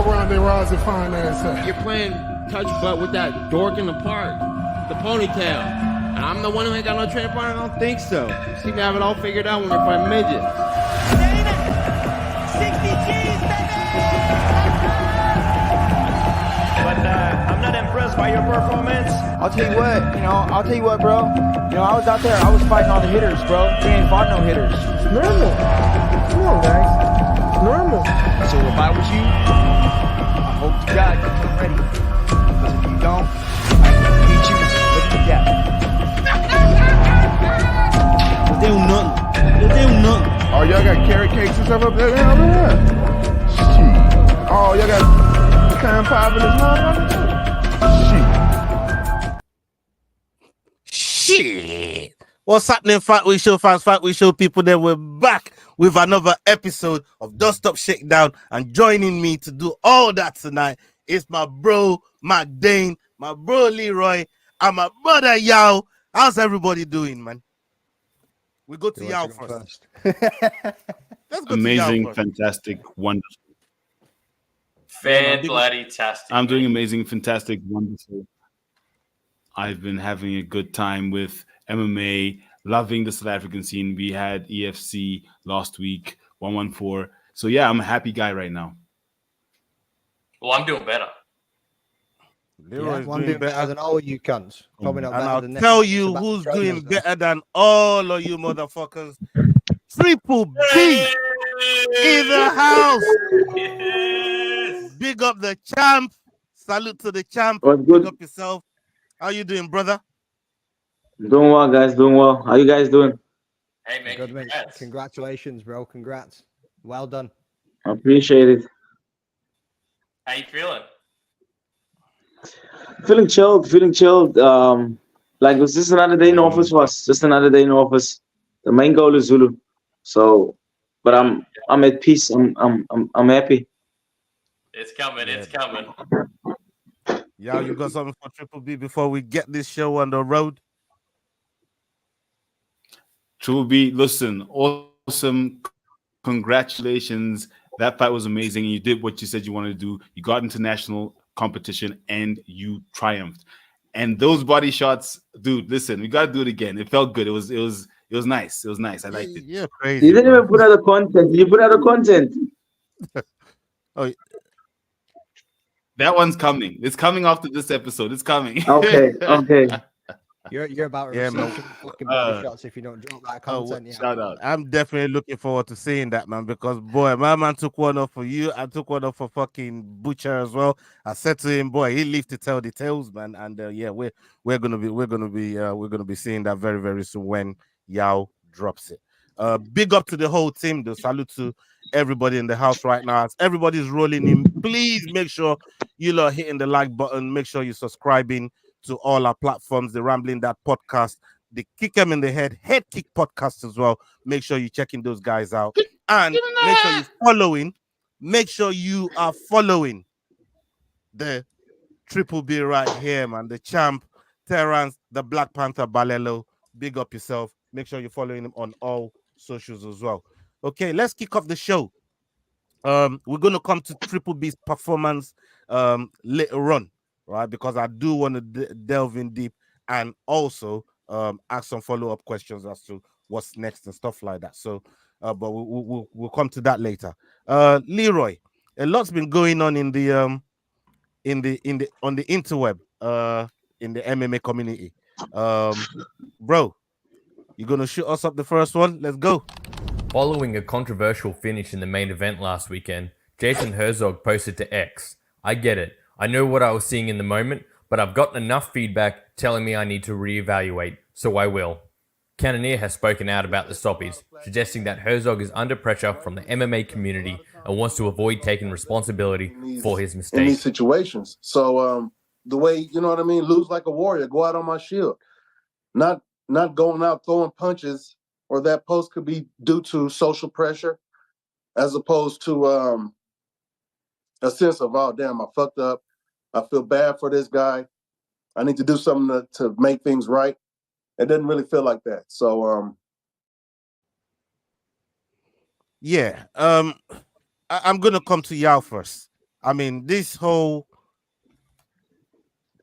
go around their rising fine ass. You're playing touch butt with that dork in the park, the ponytail. And I'm the one who ain't got no training partner? I don't think so. You see me have it all figured out when we're playing midget. 60 G's, baby! But I'm not impressed by your performance. I'll tell you what, bro. I was out there, I was fighting all the hitters, bro. You ain't fought no hitters. It's normal. Come on, guys. It's normal. So if I was you, I hope to God you come ready. Because if you don't, I can beat you. Look at that. They do nothing. Oh, y'all got carrot cakes and stuff up there? Hell yeah. Shit. Oh, y'all got pecan pie in this motherfucker? Shit. What's happening, Fight Week Show fans, Fight Week Show people? Then we're back with another episode of Don't Stop Shakedown, and joining me to do all that tonight is my bro Mac Dane, my bro Leroy, and my brother Yao. How's everybody doing, man? We go to Yao first. Let's go amazing, to Yao first. fantastic, wonderful. Fan-bloody-tastic. I'm doing amazing, fantastic, wonderful. I've been having a good time with MMA, loving the South African scene. We had EFC last week, 114. So yeah, I'm a happy guy right now. Well, I'm doing better. Leroy's I'm doing better than all of you cunts. Probably not and better I'll than tell you who's doing better than all of you motherfuckers. Triple B in the house. Yes. Big up the champ. Salute to the champ. What's good? Big up yourself. How you doing, brother? Doing well, guys. Doing well. How you guys doing? Hey, man. Good, mate. Congrats. Congratulations, bro. Congrats. Well done. I appreciate it. How you feeling? Feeling chilled. Like it was just another day in office for us. Just another day in office. The main goal is Zulu. So, but I'm at peace. I'm happy. It's coming. It's coming. Yeah, you got something for Triple B before we get this show on the road? Triple B, listen, awesome. Congratulations. That fight was amazing. You did what you said you wanted to do. You got into national competition and you triumphed. And those body shots, dude, listen, we gotta do it again. It felt good. It was nice. It was nice. I liked it. Yeah, crazy. You didn't even put out the content. You put out the content. Oh, That one's coming. It's coming after this episode. It's coming. Okay. You're about to Yeah, receive man. some fucking body shots if you don't drop that content. Yeah. Shout out. I'm definitely looking forward to seeing that, man, because boy, my man took one off for you. I took one off for fucking Butcher as well. I said to him, boy, he lived to tell the tales, man. And yeah, we're gonna be seeing that very, very soon when Yao drops it. Big up to the whole team, though. Salute to everybody in the house right now. As everybody's rolling in, please make sure you are hitting the like button. Make sure you're subscribing to all our platforms, the Rambling That podcast, the Kick 'em in the Head Kick podcast as well. Make sure you're checking those guys out. And make sure you're following. Make sure you are following the Triple B right here, man. The champ, Terrence, the Black Panther Balelo. Big up yourself. Make sure you're following him on all socials as well. Okay, let's kick off the show. We're gonna come to Triple B's performance later on, right? Because I do want to delve in deep and also ask some follow-up questions as to what's next and stuff like that. So, but we'll come to that later. Leroy, a lot's been going on on the interweb, in the MMA community. Bro, you gonna shoot us up the first one? Let's go. Following a controversial finish in the main event last weekend, Jason Herzog posted to X, "I get it. I know what I was seeing in the moment, but I've gotten enough feedback telling me I need to reevaluate, so I will." Cannonier has spoken out about the stoppies, suggesting that Herzog is under pressure from the MMA community and wants to avoid taking responsibility for his In these mistakes. situations. So the way, you know what I mean, lose like a warrior, go out on my shield. Not going out throwing punches, or that post could be due to social pressure as opposed to a sense of, oh, damn, I fucked up. I feel bad for this guy. I need to do something to make things right. It doesn't really feel like that. So, yeah. I'm going to come to Yao first. I mean, this whole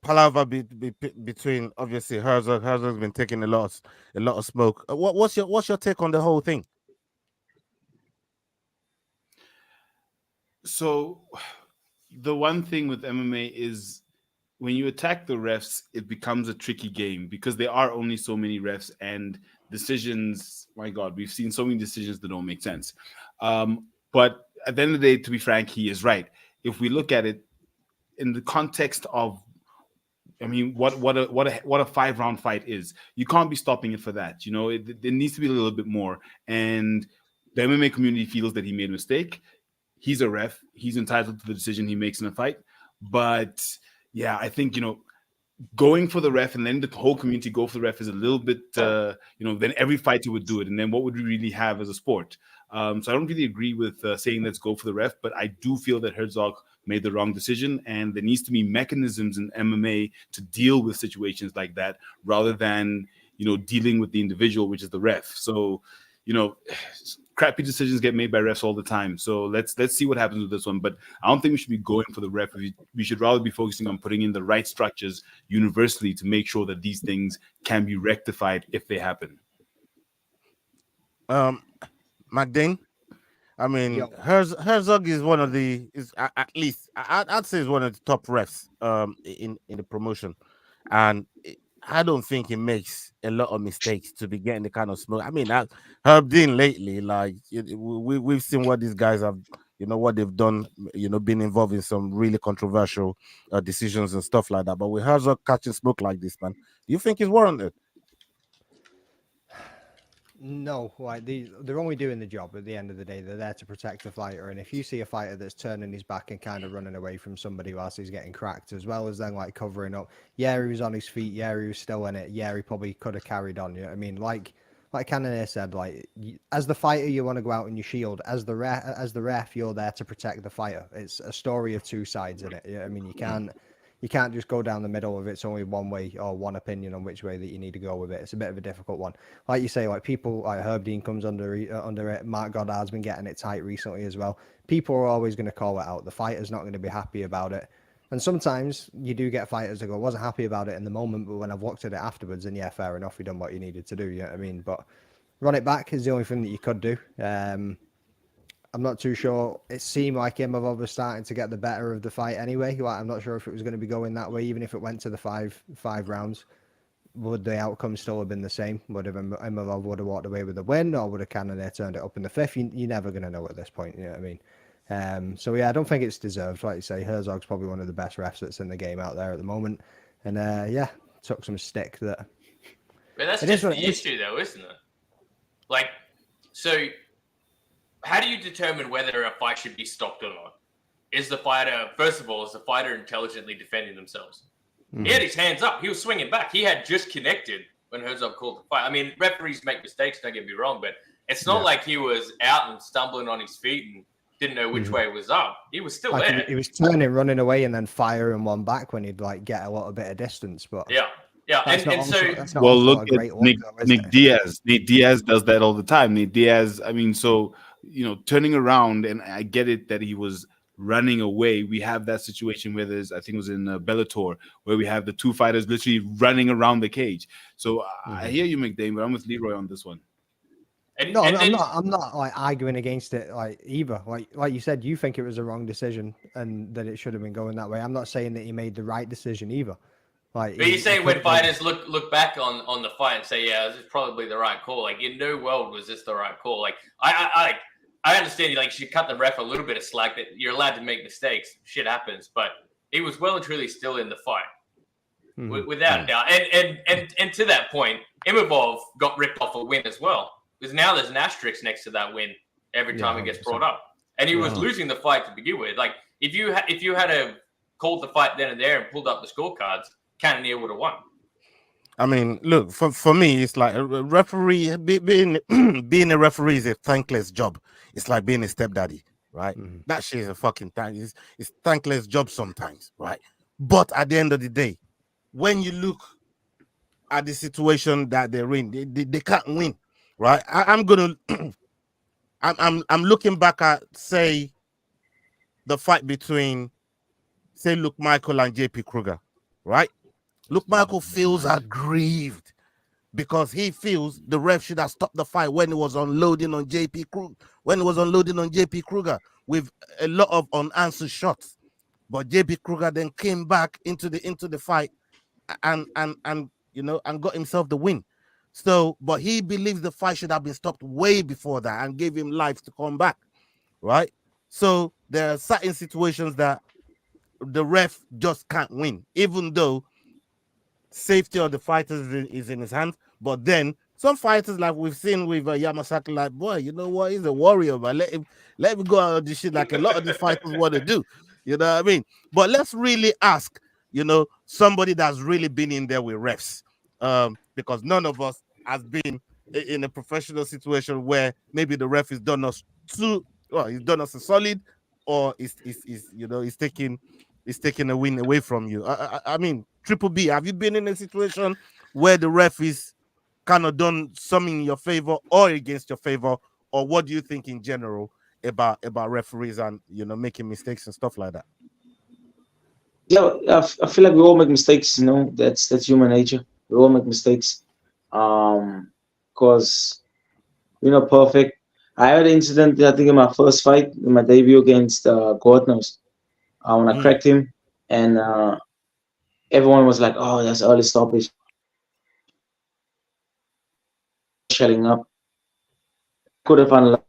palaver between obviously Herzog's been taking a lot of smoke. What's your take on the whole thing? So, the one thing with MMA is when you attack the refs, it becomes a tricky game because there are only so many refs and decisions. My God, we've seen so many decisions that don't make sense. But at the end of the day, to be frank, he is right. If we look at it in the context of, I mean, what a 5-round fight is, you can't be stopping it for that. You know, there needs to be a little bit more. And the MMA community feels that he made a mistake. He's a ref. He's entitled to the decision he makes in a fight. But yeah, I think, going for the ref and then the whole community go for the ref is a little bit, then every fighter would do it. And then what would we really have as a sport? So I don't really agree with saying let's go for the ref, but I do feel that Herzog made the wrong decision, and there needs to be mechanisms in MMA to deal with situations like that rather than, dealing with the individual, which is the ref. So, crappy decisions get made by refs all the time. So let's see what happens with this one. But I don't think we should be going for the ref. We should rather be focusing on putting in the right structures universally to make sure that these things can be rectified if they happen. McDane, I mean, Herzog is one of at least I'd say is one of the top refs in the promotion, and I don't think he makes a lot of mistakes to be getting the kind of smoke. I mean, Herb Dean lately, like we've seen what these guys have, what they've done, been involved in some really controversial decisions and stuff like that. But with Herzog catching smoke like this, man, do you think he's warranted? No, like they're only doing the job at the end of the day. They're there to protect the fighter. And if you see a fighter that's turning his back and kind of running away from somebody whilst he's getting cracked, as well as then like covering up, yeah, he was on his feet, yeah, he was still in it, yeah, he probably could have carried on. You know what I mean? Like Cannonier said, like as the fighter, you want to go out in your shield. As the ref, you're there to protect the fighter. It's a story of two sides in it. You know what I mean? You can't just go down the middle of it. It's only one way or one opinion on which way that you need to go with it. It's a bit of a difficult one. Like you say, like people like Herb Dean comes under it. Mark Goddard's been getting it tight recently as well. People are always going to call it out. The fighter's not going to be happy about it. And sometimes you do get fighters that go, wasn't happy about it in the moment, but when I've looked at it afterwards, and yeah, fair enough, you done what you needed to do. You know what I mean? But run it back is the only thing that you could do. I'm not too sure. It seemed like Imavov was starting to get the better of the fight anyway. Like, I'm not sure if it was going to be going that way, even if it went to the five rounds. Would the outcome still have been the same? Would have Imavov would have walked away with the win, or would have Cannonier turned it up in the fifth? You're never going to know at this point. You know what I mean? So yeah, I don't think it's deserved. Like you say, Herzog's probably one of the best refs that's in the game out there at the moment, and yeah, took some stick that. But that's just the issue, though, isn't it? Like, so. How do you determine whether a fight should be stopped or not? Is the fighter intelligently defending themselves? Mm-hmm. He had his hands up. He was swinging back. He had just connected when Herzog called the fight. I mean, referees make mistakes, don't get me wrong, but it's not like he was out and stumbling on his feet and didn't know which way it was up. He was still there. He was turning, running away, and then firing one back when he'd like get a little bit of distance. But yeah. Look at Nick Diaz. Nick Diaz does that all the time. Nick Diaz, I mean, so turning around, and I get it that he was running away. We have that situation where I think it was in Bellator, where we have the two fighters literally running around the cage. So I hear you, McDane, but I'm with Leroy on this one. I'm not like arguing against it like either. Like you said, you think it was a wrong decision and that it should have been going that way. I'm not saying that he made the right decision either. But you're saying when fighters look back on the fight and say, yeah, this is probably the right call. Like, in no world was this the right call. Like, I understand you should cut the ref a little bit of slack, that you're allowed to make mistakes. Shit happens, but he was well and truly still in the fight, without a doubt. And to that point, Imavov got ripped off a win as well, because now there's an asterisk next to that win every time it gets brought up, and he was losing the fight to begin with. Like, if you had called the fight then and there and pulled up the scorecards, Cannonier would have won. I mean, look, for me, it's like a referee. Being a referee is a thankless job. It's like being a stepdaddy, right? Mm-hmm. That shit is a fucking it's thankless job sometimes, right? But at the end of the day, when you look at the situation that they're in, they can't win, right? I'm looking back at, say, the fight between, say, Luke Michael and JP Kruger, right? Luke Michael feels aggrieved because he feels the ref should have stopped the fight when he was unloading on JP Kruger with a lot of unanswered shots. But JP Kruger then came back into the fight and got himself the win. So, but he believes the fight should have been stopped way before that and gave him life to come back, right? So there are certain situations that the ref just can't win, even though safety of the fighters is in his hands. But then some fighters, like we've seen with Yamasaki, like, boy, you know what? He's a warrior, but let him go out of this shit like a lot of these fighters want to do. You know what I mean? But let's really ask, somebody that's really been in there with refs, because none of us has been in a professional situation where maybe the ref has done us he's done us a solid, or he's taking a win away from you. I mean, Triple B, have you been in a situation where the ref is kind of done something in your favor or against your favor, or what do you think in general about referees and making mistakes and stuff like that? Yeah, I feel like we all make mistakes. That's human nature. We all make mistakes. Because we're not perfect. I had an incident, I think, in my first fight, in my debut against Gordon, when I cracked him, and everyone was like, "Oh, that's early stoppage." Shutting up. Could have unlocked,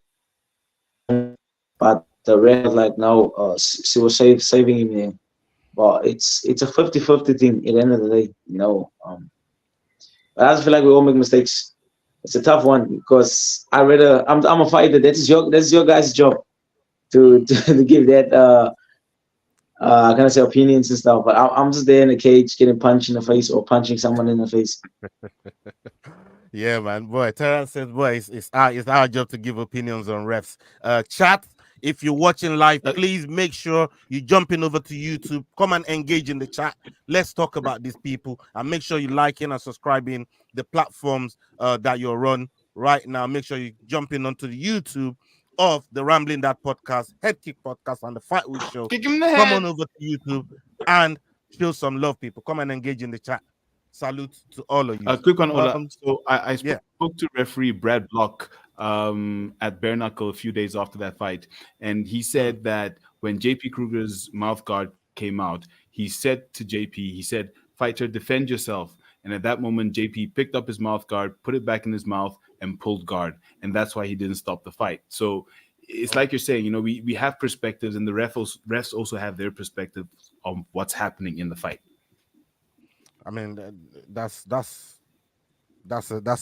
but the ref was like, "No, she was saving him there." But it's a 50-50 thing at the end of the day, But I just feel like we all make mistakes. It's a tough one because I'm a fighter. That's your guys' job to give that kind of say opinions and stuff. But I'm just there in the cage getting punched in the face or punching someone in the face. Yeah, man, boy. Terrence says, boy, it's our job to give opinions on refs. Chat, if you're watching live, please make sure you jump in over to YouTube. Come and engage in the chat. Let's talk about these people, and make sure you liking and subscribing the platforms that you're on right now. Make sure you jump in onto the YouTube of the Rambling That Podcast, Head Kick Podcast, and the Fight Week Show. Kick him in the Come head. on over to YouTube and show some love, people. Come and engage in the chat. Salute to all of you. A quick one, Ola. So I yeah. spoke to referee Brad Block at Bare Knuckle a few days after that fight, and he said that when JP Kruger's mouth guard came out, he said to JP, he said, "Fighter, defend yourself." And at that moment, JP picked up his mouth guard, put it back in his mouth, and pulled guard, and that's why he didn't stop the fight. So it's like you're saying, we have perspectives, and the refs also have their perspective on what's happening in the fight. I mean, that's a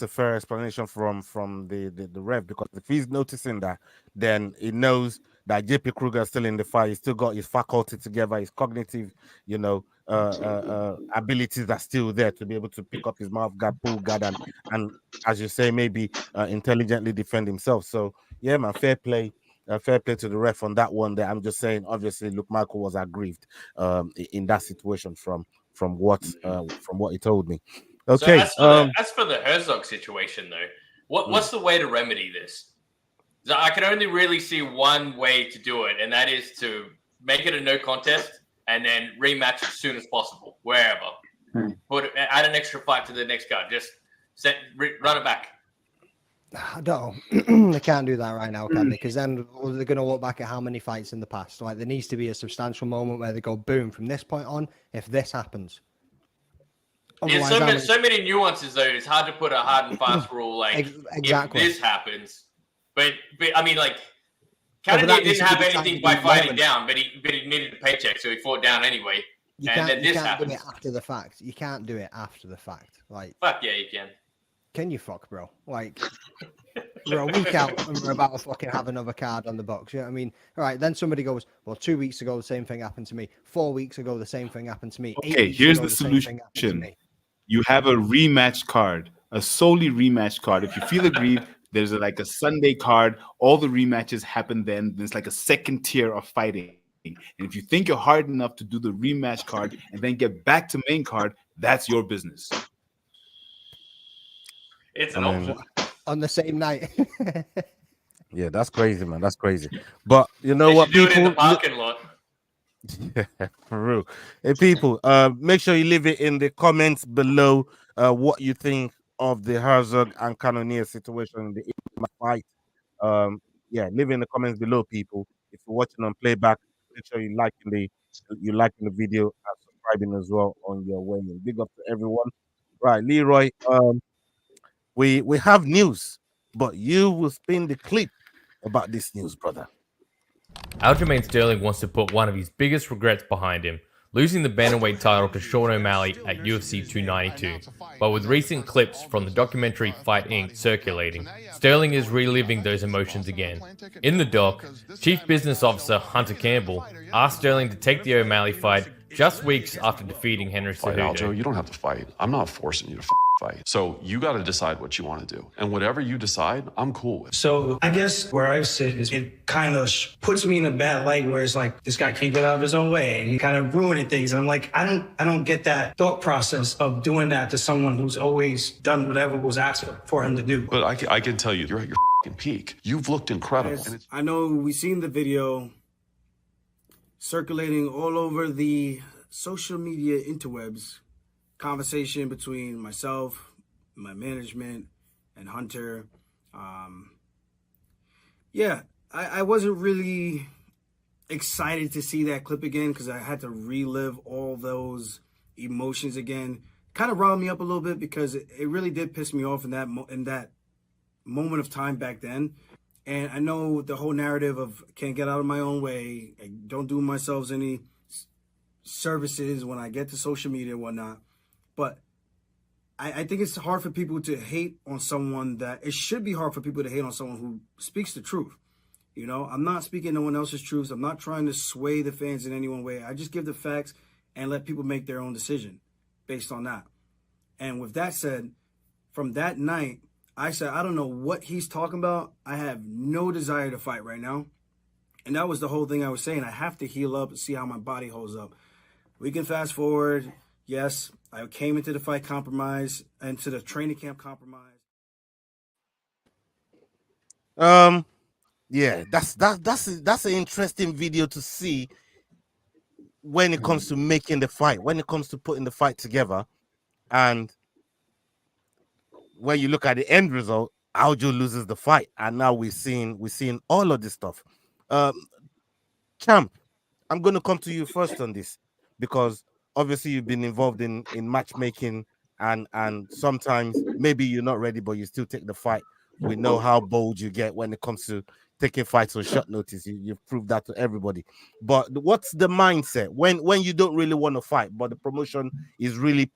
fair explanation from the ref, because if he's noticing that, then he knows that JP Kruger is still in the fight. He's still got his faculty together, his cognitive, abilities are still there to be able to pick up his mouth guard, pull guard, and as you say, maybe intelligently defend himself. So yeah, man, fair play to the ref on that one. There, I'm just saying, obviously, Luke Michael was aggrieved in that situation from what he told me. Okay. So as for the Herzog situation, though, what's the way to remedy this? I can only really see one way to do it, and that is to make it a no contest and then rematch as soon as possible, wherever. Add an extra fight to the next guy. Just run it back. I don't know. They can't do that right now, can they? Because then they're going to look back at how many fights in the past. Like, there needs to be a substantial moment where they go, boom, from this point on, if this happens. There's so many nuances, though. It's hard to put a hard and fast rule, like, exactly. If this happens. But I mean, like, Cannonier didn't have anything by fighting down, but he needed a paycheck, so he fought down anyway. You and then this can't happens. do it after the fact. You can't do it after the fact. Like, fuck yeah, you can. Can you fuck, bro? Like, we're a week out and we're about to fucking have another card on the box. You know what I mean? All right, then somebody goes, well, 2 weeks ago, the same thing happened to me. 4 weeks ago, the same thing happened to me. Okay, here's the solution. You have a rematch card, a solely rematch card. If you feel aggrieved, there's like a Sunday card. All the rematches happen then. There's like a second tier of fighting. And if you think you're hard enough to do the rematch card and then get back to main card, that's your business. It's an option. On the same night. Yeah, that's crazy, man. That's crazy. But you know They what, should do it in the people? parking lot. For real. Hey, people, make sure you leave it in the comments below what you think of the Herzog and Cannonier situation in the Ultimate fight. Yeah, leave it in the comments below, people. If you're watching on playback, make sure you liking the video and subscribing as well on your way in. Big up to everyone. Right, Leroy. We have news, but you will spin the clip about this news, brother. Aljamain Sterling wants to put one of his biggest regrets behind him, losing the bantamweight title to Sean O'Malley at UFC 292. But with recent clips from the documentary Fight Inc. circulating, Sterling is reliving those emotions again. In the doc, Chief Business Officer Hunter Campbell asked Sterling to take the O'Malley fight just weeks after defeating Henry Cejudo. You don't have to fight. I'm not forcing you to fight. So you got to decide what you want to do. And whatever you decide, I'm cool with. So I guess where I sit is it kind of puts me in a bad light where it's like, this guy can't get out of his own way and he kind of ruining things. And I'm like, I don't get that thought process of doing that to someone who's always done whatever was asked for him to do. But I can tell you, you're at your peak. You've looked incredible. I know we've seen the video circulating all over the social media interwebs, conversation between myself, my management, and Hunter. Yeah, I wasn't really excited to see that clip again because I had to relive all those emotions again. Kind of riled me up a little bit because it really did piss me off in that moment of time back then. And I know the whole narrative of can't get out of my own way, I don't do myself any services when I get to social media and whatnot. But I think it's hard for people to hate on someone it should be hard for people to hate on someone who speaks the truth. You know, I'm not speaking no one else's truths. I'm not trying to sway the fans in any one way. I just give the facts and let people make their own decision based on that. And with that said, from that night, I said, I don't know what he's talking about. I have no desire to fight right now. And that was the whole thing I was saying. I have to heal up and see how my body holds up. We can fast forward. Yes, I came into the fight compromised, into the training camp compromised. Yeah, that's an interesting video to see when it comes to making the fight, when it comes to putting the fight together, and when you look at the end result, Aljo loses the fight, and now we're seeing all of this stuff. Champ, I'm going to come to you first on this because obviously you've been involved in matchmaking, and sometimes maybe you're not ready, but you still take the fight. We know how bold you get when it comes to taking fights on short notice. You've proved that to everybody. But what's the mindset when you don't really want to fight, but the promotion is really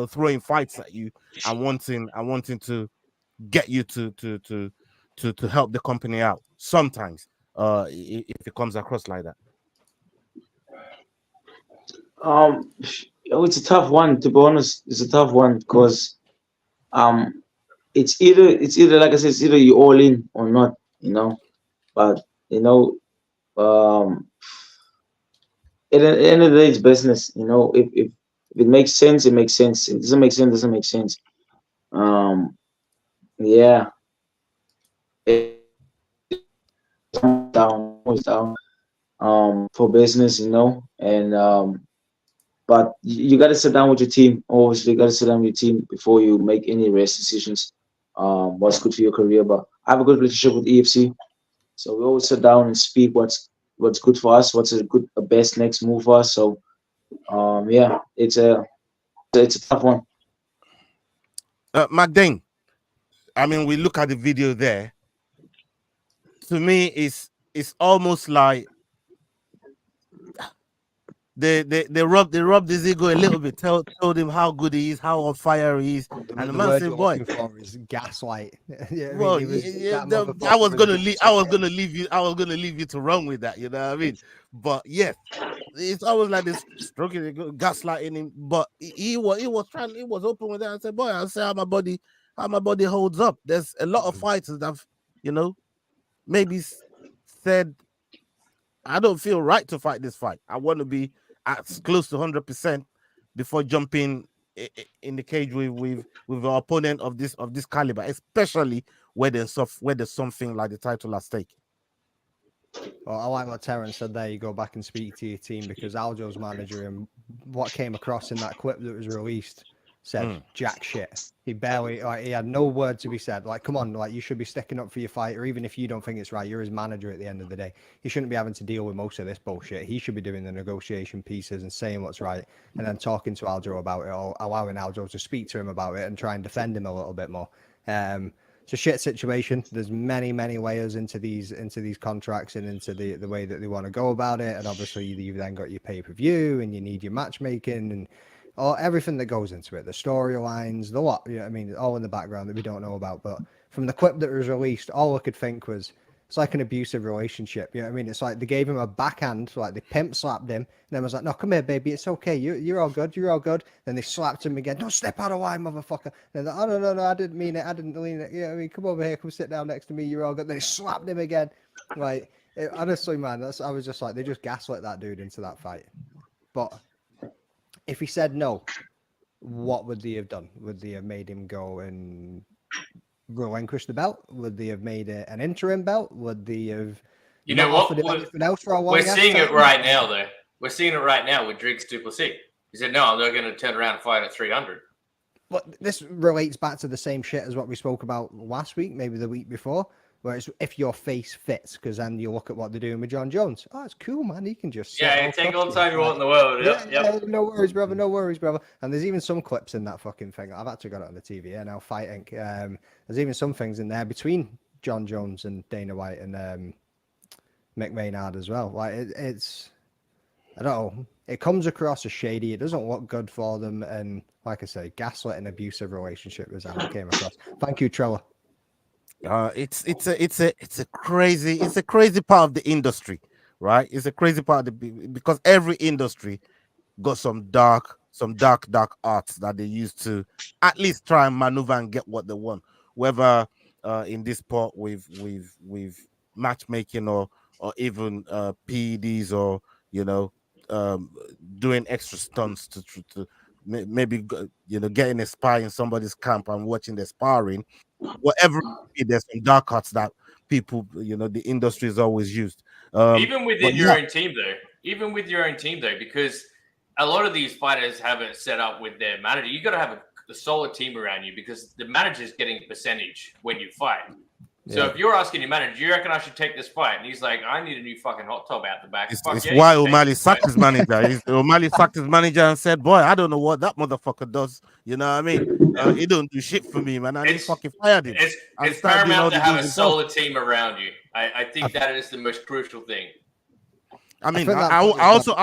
throwing fights at you and wanting to get you to help the company out sometimes, if it comes across like that? It's a tough one, to be honest. It's a tough one because it's either like I said, it's either you all in or not, but at the end of the day, it's business. If it makes sense, it makes sense. If it doesn't make sense, it doesn't make sense. Yeah. Always down for business, and but you got to sit down with your team. Obviously, you got to sit down with your team before you make any rash decisions. What's good for your career? But I have a good relationship with EFC, so we always sit down and speak what's good for us, what's a best next move for us. So, yeah, it's a tough one. McDane, I mean, we look at the video there. To me, it's almost like they rubbed his ego a little bit, told him how good he is, how on fire he is, and the man said, "Boy, is gaslight." Yeah, well, I was gonna leave you to run with that. You know what I mean? But yes, it's always like this stroking, gaslighting him. But he was open with that. I said, "Boy, I'll say how my body holds up." There's a lot of fighters that have, maybe said, I don't feel right to fight this fight. I want to be as close to 100% before jumping in the cage with our opponent of this caliber, especially where there's something like the title at stake. Well, I like what Terence said there. You go back and speak to your team, because Aljo's manager, and what came across in that clip that was released, said jack shit. He barely, like, he had no word to be said. Like, come on, like, you should be sticking up for your fighter, even if you don't think it's right. You're his manager at the end of the day. He shouldn't be having to deal with most of this bullshit. He should be doing the negotiation pieces and saying what's right, and then talking to Aljo about it, or allowing Aljo to speak to him about it and try and defend him a little bit more. It's a shit situation. There's many layers into these contracts and into the way that they want to go about it. And obviously, you've then got your pay-per-view, and you need your matchmaking and everything that goes into it, the storylines, the lot. You know what I mean, all in the background that we don't know about. But from the clip that was released, all I could think was, it's like an abusive relationship. You know what I mean? It's like they gave him a backhand, like they pimp slapped him, and then was like, "No, come here, baby, it's okay. You're all good. You're all good." Then they slapped him again. "No, step out of line, motherfucker." And like, "Oh no, I didn't mean it. I didn't mean it. You know what I mean? Come over here. Come sit down next to me. You're all good." Then they slapped him again. Like, honestly, man, I was just like, they just gaslit that dude into that fight. But if he said no, what would they have done? Would they have made him go and relinquish the belt? Would they have made it an interim belt? Would they have offered him anything else for a long We're seeing it right now, though. We're seeing it right now with Driggs Duplessis. He said, "No, I'm not going to turn around and fight at 300." But this relates back to the same shit as what we spoke about last week, maybe the week before, where it's if your face fits, because then you look at what they're doing with John Jones. Oh, it's cool, man. He can just take all the time you want in the world. Yep. No worries, brother. No worries, brother. And there's even some clips in that fucking thing. I've actually got it on the TV here now, fighting. There's even some things in there between John Jones and Dana White and Mick Maynard as well. Like it's, I don't know. It comes across as shady. It doesn't look good for them. And like I say, gaslit and abusive relationship is how it came across. Thank you, Trella. It's a crazy part of the industry, right? It's a crazy part of because every industry got some dark arts that they use to at least try and maneuver and get what they want. Whether in this part with matchmaking or even PEDs, or doing extra stunts to maybe getting a spy in somebody's camp and watching the sparring. Whatever, there's some dark arts that people, the industry has always used. Even within your own team, though, because a lot of these fighters have it set up with their manager. You got to have a solid team around you, because the manager's getting a percentage when you fight. So if you're asking your manager, "Do you reckon I should take this fight?" and he's like, "I need a new fucking hot tub out the back." It's why O'Malley sacked his manager. O'Malley sacked his manager and said, "Boy, I don't know what that motherfucker does. You know what I mean? He don't do shit for me, man." And he fucking fired him. It's paramount to have a solid team around you. I think that is the most crucial thing. I mean, I also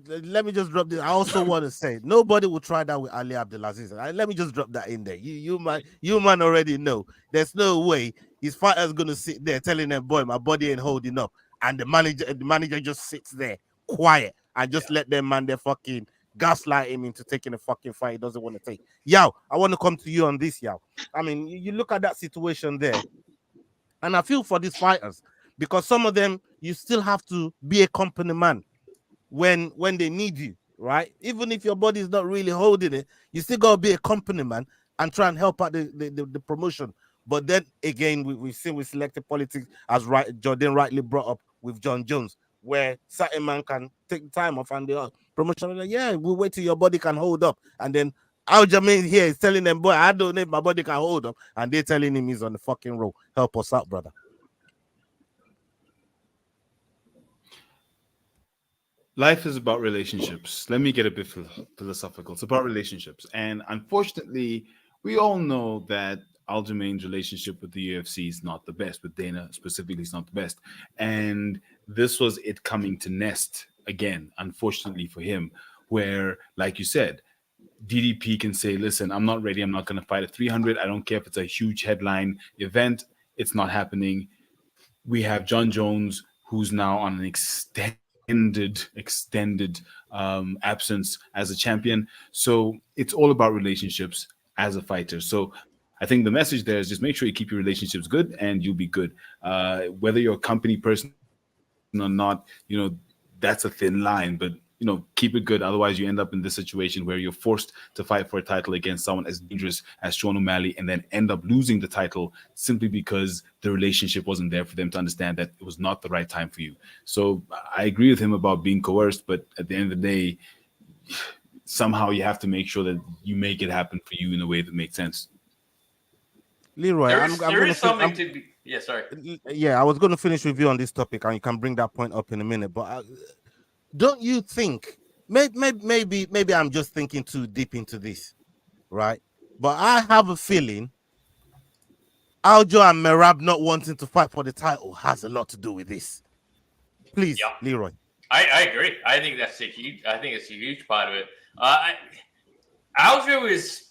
let me just drop this. I also want to say nobody will try that with Ali Abdelaziz. Let me just drop that in there. You man already know. There's no way his fighter's gonna sit there telling them, "Boy, my body ain't holding up," and the manager just sits there quiet and just let them man their fucking gaslight him into taking a fucking fight he doesn't want to take. Yao, I want to come to you on this, Yao. I mean, you look at that situation there, and I feel for these fighters, because some of them you still have to be a company man when they need you, right? Even if your body is not really holding it, you still gotta be a company man and try and help out the promotion. But then again, we've seen with selective politics, as Jordan rightly brought up with John Jones, where certain man can take time off and the promotion, like, "Yeah, we'll wait till your body can hold up." And then Aljamain here is telling them, "Boy, I don't know if my body can hold up," and they're telling him he's on the fucking roll. Help us out, brother. Life is about relationships. Let me get a bit philosophical. It's about relationships. And unfortunately, we all know that Aljamain's relationship with the UFC is not the best, with Dana specifically is not the best. And this was it coming to nest again, unfortunately for him, where, like you said, DDP can say, "Listen, I'm not ready. I'm not going to fight at 300. I don't care if it's a huge headline event. It's not happening." We have John Jones, who's now on an extended absence as a champion. So it's all about relationships as a fighter. So I think the message there is just make sure you keep your relationships good and you'll be good. Whether you're a company person or not, that's a thin line, but keep it good. Otherwise, you end up in this situation where you're forced to fight for a title against someone as dangerous as Sean O'Malley, and then end up losing the title simply because the relationship wasn't there for them to understand that it was not the right time for you. So I agree with him about being coerced, but at the end of the day, somehow you have to make sure that you make it happen for you in a way that makes sense. Leroy, There I'm is going something to be. Yeah, sorry. Yeah, I was going to finish with you on this topic, and you can bring that point up in a minute. But don't you think maybe I'm just thinking too deep into this, right? But I have a feeling Aljo and Merab not wanting to fight for the title has a lot to do with this. Please, Yeah. Leroy. I agree. I think it's a huge part of it. Aljo is.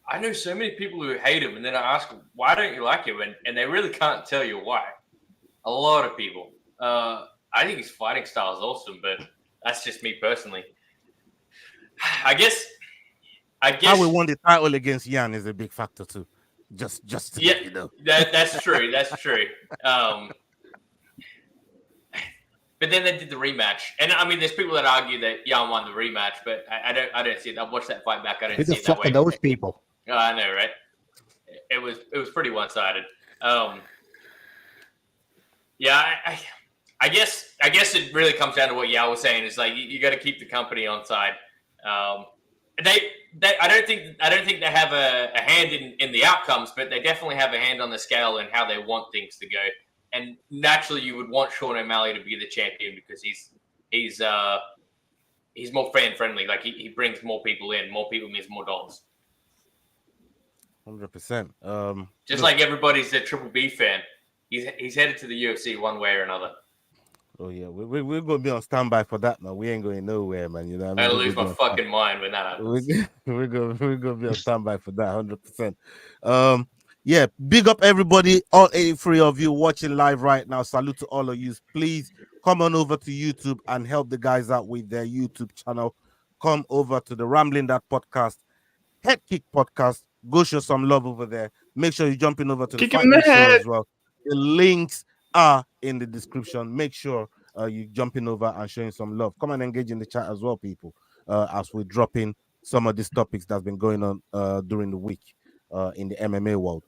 I know so many people who hate him, and then I ask, why don't you like him? And they really can't tell you why. A lot of people. I think his fighting style is awesome, but that's just me personally. I guess. How we won the title against Yan is a big factor too. Just to let you know. That's true. That's true. But then they did the rematch, and I mean, there's people that argue that Yan won the rematch, but I don't see it. I've watched that fight back. I don't Who see the it that fuck way. are those people? Oh, I know, right? It was pretty one sided. Yeah, I guess it really comes down to what Yao was saying. Is like you got to keep the company on side. They I don't think they have a hand in the outcomes, but they definitely have a hand on the scale and how they want things to go. And naturally, you would want Sean O'Malley to be the champion because he's more fan friendly. Like he brings more people in. More people means more dollars. 100%. Just like everybody's a Triple B fan, he's headed to the UFC one way or another. Oh yeah, we're gonna be on standby for that, man. We ain't going nowhere, man. You know, what I mean, I'll lose my fucking mind when that happens. We're gonna be on standby for that, 100%. Yeah, big up everybody, all 83 of you watching live right now. Salute to all of you. Please come on over to YouTube and help the guys out with their YouTube channel. Come over to the Rambling That Podcast, Head Kick Podcast. Go show some love over there. Make sure you jump in over to the Fight Week show as well. The links are in the description. Make sure you jumping over and showing some love. Come and engage in the chat as well, people, as we drop in some of these topics that's been going on during the week in the MMA world.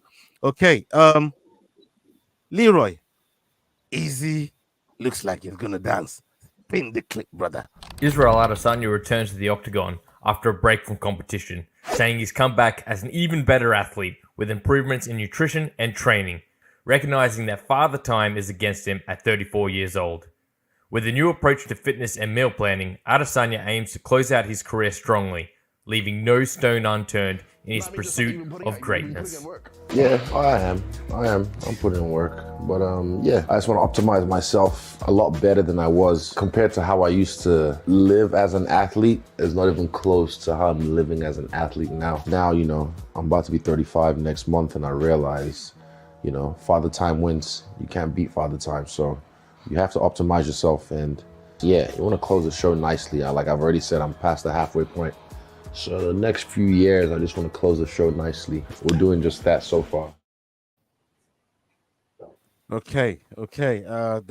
Okay, Leroy, easy looks like he's gonna dance. Pin the clip, brother. Israel Adesanya returns to the octagon after a break from competition, saying he's come back as an even better athlete with improvements in nutrition and training, recognizing that father time is against him at 34 years old. With a new approach to fitness and meal planning, Adesanya aims to close out his career strongly, leaving no stone unturned in his pursuit of greatness. Yeah, I am. I'm putting in work. But yeah, I just want to optimize myself a lot better than I was compared to how I used to live as an athlete. It's not even close to how I'm living as an athlete now. Now, I'm about to be 35 next month, and I realize, father time wins. You can't beat father time. So you have to optimize yourself. And yeah, you want to close the show nicely. Like I've already said, I'm past the halfway point. So the next few years, I just want to close the show nicely. We're doing just that so far. Okay. That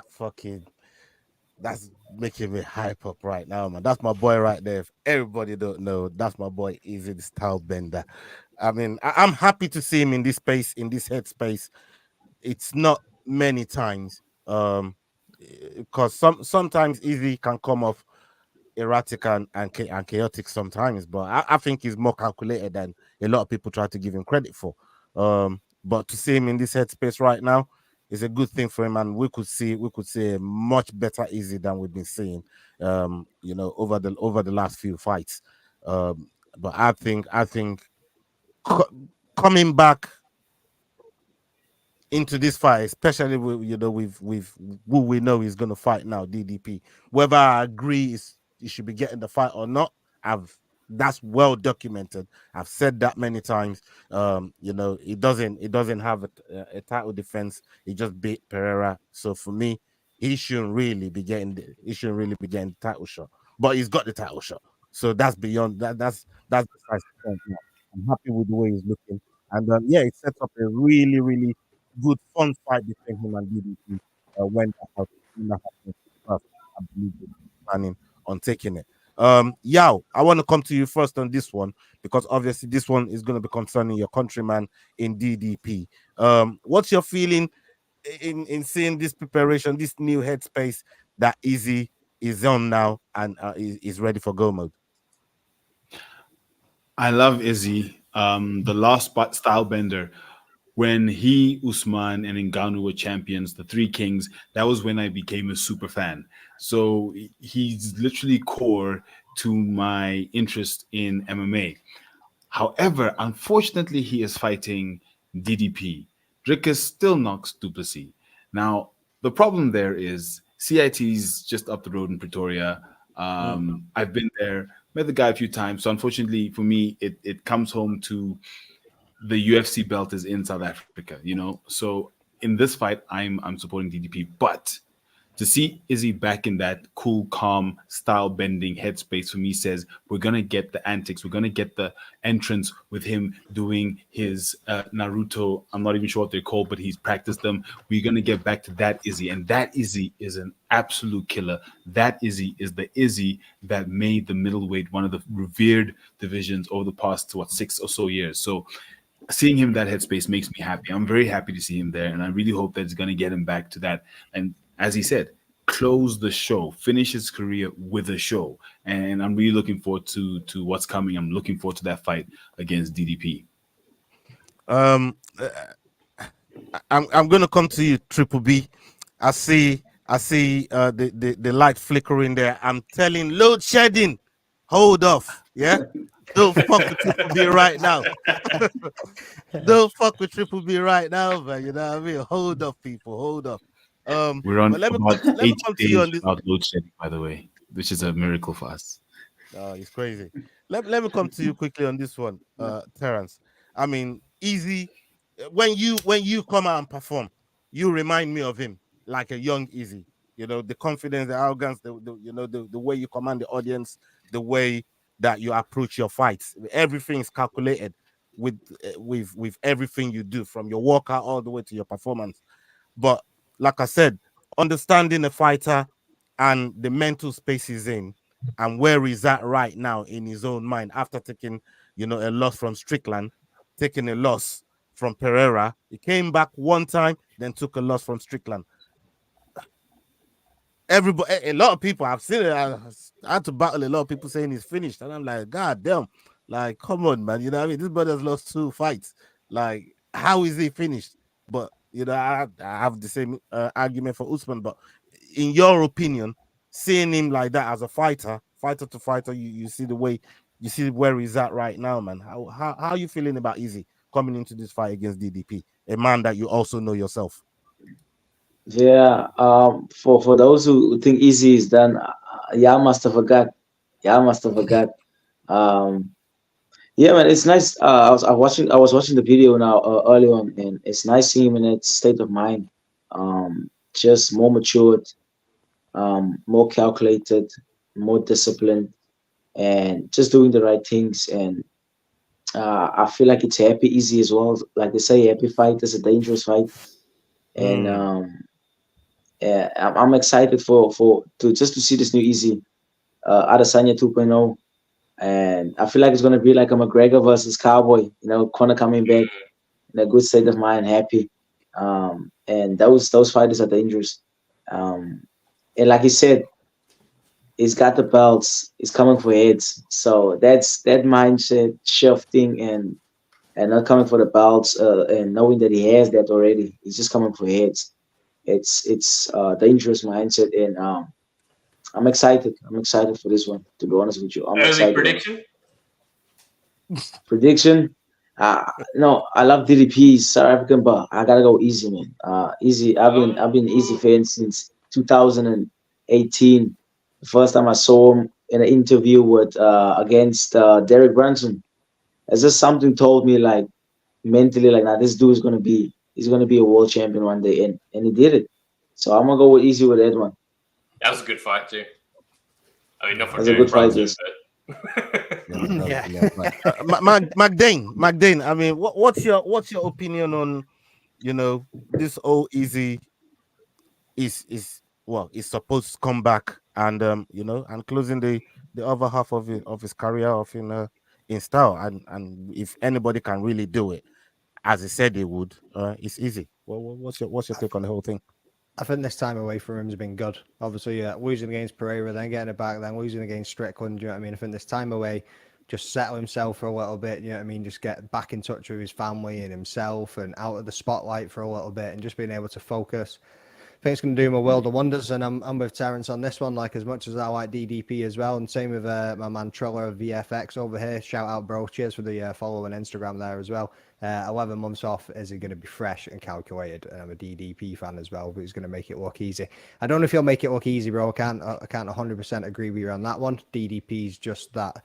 fucking, that's making me hype up right now, man. That's my boy right there. If everybody don't know, that's my boy Easy the Style Bender. I mean, I'm happy to see him in this space, in this headspace. It's not many times, because sometimes Easy can come off erratic and chaotic sometimes, but I think he's more calculated than a lot of people try to give him credit for. But to see him in this headspace right now is a good thing for him, and we could see a much better Easy than we've been seeing, over the last few fights. But I think coming back into this fight, especially with who we know is going to fight now, DDP. Whether I agree he should be getting the fight or not, that's well documented. I've said that many times. He doesn't have a title defense. He just beat Pereira. So for me, he shouldn't really be getting the title shot. But he's got the title shot. So that's beyond that. That's besides the point. Yeah. I'm happy with the way he's looking. And it sets up a really, really good fun fight between him and DDP when that happens. I believe planning on taking it. Yao, I want to come to you first on this one because obviously this one is going to be concerning your countryman in DDP. What's your feeling in seeing this preparation, this new headspace that Izzy is on now and is ready for go mode? I love Izzy. The last style bender, when he, Usman, and Ngannou were champions, the three kings, that was when I became a super fan. So he's literally core to my interest in MMA. However, unfortunately, he is fighting DDP. Dricus still knocks Duplessis. Now, the problem there is CIT's just up the road in Pretoria. I've been there, met the guy a few times. So unfortunately for me, it comes home to the UFC belt is in South Africa, you know. So in this fight, I'm supporting DDP, but to see Izzy back in that cool, calm, style bending headspace for me says we're gonna get the antics, we're gonna get the entrance with him doing his Naruto. I'm not even sure what they're called, but he's practiced them. We're gonna get back to that Izzy, and that Izzy is an absolute killer. That Izzy is the Izzy that made the middleweight one of the revered divisions over the past 6 or so years. So seeing him in that headspace makes me happy. I'm very happy to see him there, and I really hope that it's going to get him back to that. And as he said, close the show, finish his career with a show. And I'm really looking forward to what's coming. I'm looking forward to that fight against DDP. I'm going to come to you, Triple B. I see the light flickering there. I'm telling load shedding, hold off, yeah. Don't fuck with Triple B right now. Don't fuck with Triple B right now, man. You know what I mean? Hold up, people. Hold up. We're on let me about 8 come to you days on this. without load shedding, by the way, which is a miracle for us. Oh, it's crazy. Let me come to you quickly on this one, Terrence. I mean, Easy. When you come out and perform, you remind me of him, like a young Easy. You know, the confidence, the arrogance, the way you command the audience, the way that you approach your fights. Everything is calculated with everything you do, from your workout all the way to your performance. But like I said, understanding the fighter and the mental space he's in and where he's at right now in his own mind after taking, a loss from Strickland, taking a loss from Pereira. He came back one time, then took a loss from Strickland. Everybody, a lot of people, I've seen it. I had to battle a lot of people saying he's finished, and I'm like, God damn, like, come on, man. You know what I mean? This brother's lost 2 fights. Like, how is he finished? But I have the same argument for Usman. But in your opinion, seeing him like that as a fighter to fighter, you see the way, you see where he's at right now, man. How are you feeling about Izzy coming into this fight against DDP, a man that you also know yourself? Yeah, for those who think Easy is done, yeah, must have forgot. Yeah, must have forgot. Um, yeah, man, it's nice. I was watching the video now early on, and it's nice seeing him in that state of mind. Just more matured, more calculated, more disciplined, and just doing the right things. And I feel like it's happy Easy as well. Like they say, happy fight is a dangerous fight, and yeah, I'm excited to see this new Easy, Adesanya 2.0, and I feel like it's gonna be like a McGregor versus Cowboy. Conor coming back in a good state of mind, happy, and those fighters are dangerous. And like he said, he's got the belts. He's coming for heads. So that's that mindset shifting and not coming for the belts and knowing that he has that already. He's just coming for heads. It's a dangerous mindset, and I'm excited. I'm excited for this one. To be honest with you, I'm Early excited. prediction? Prediction? No, I love DDP's South African, but I gotta go Easy, man. Easy. I've been Easy fan since 2018. The first time I saw him in an interview with against Derek Brunson. It's just something told me like mentally like, nah, this dude is he's gonna be a world champion one day, and he did it. So I'm gonna go with Easy with that one. That was a good fight too. I mean, not for That's a Derek good fight, Brunson, yes. but Magdane, I mean, what's your opinion on, this all Easy is he's supposed to come back and and closing the other half of his career off in style. And if anybody can really do it, as he said he would, it's easy. What's your take on the whole thing? I think this time away from him has been good. Obviously, losing against Pereira, then getting it back, then losing against Strickland. You know what I mean? I think this time away, just settle himself for a little bit. You know what I mean? Just get back in touch with his family and himself, and out of the spotlight for a little bit, and just being able to focus. I think it's going to do him a world of wonders, and I'm with Terence on this one. Like, as much as I like DDP as well, and same with my man Triller of VFX over here. Shout out, bro! Cheers for the follow on Instagram there as well. 11 months off, is he going to be fresh and calculated? And I'm a DDP fan as well, but he's going to make it look easy. I don't know if he'll make it look easy, bro. I can't 100% agree with you on that one. DDP's just that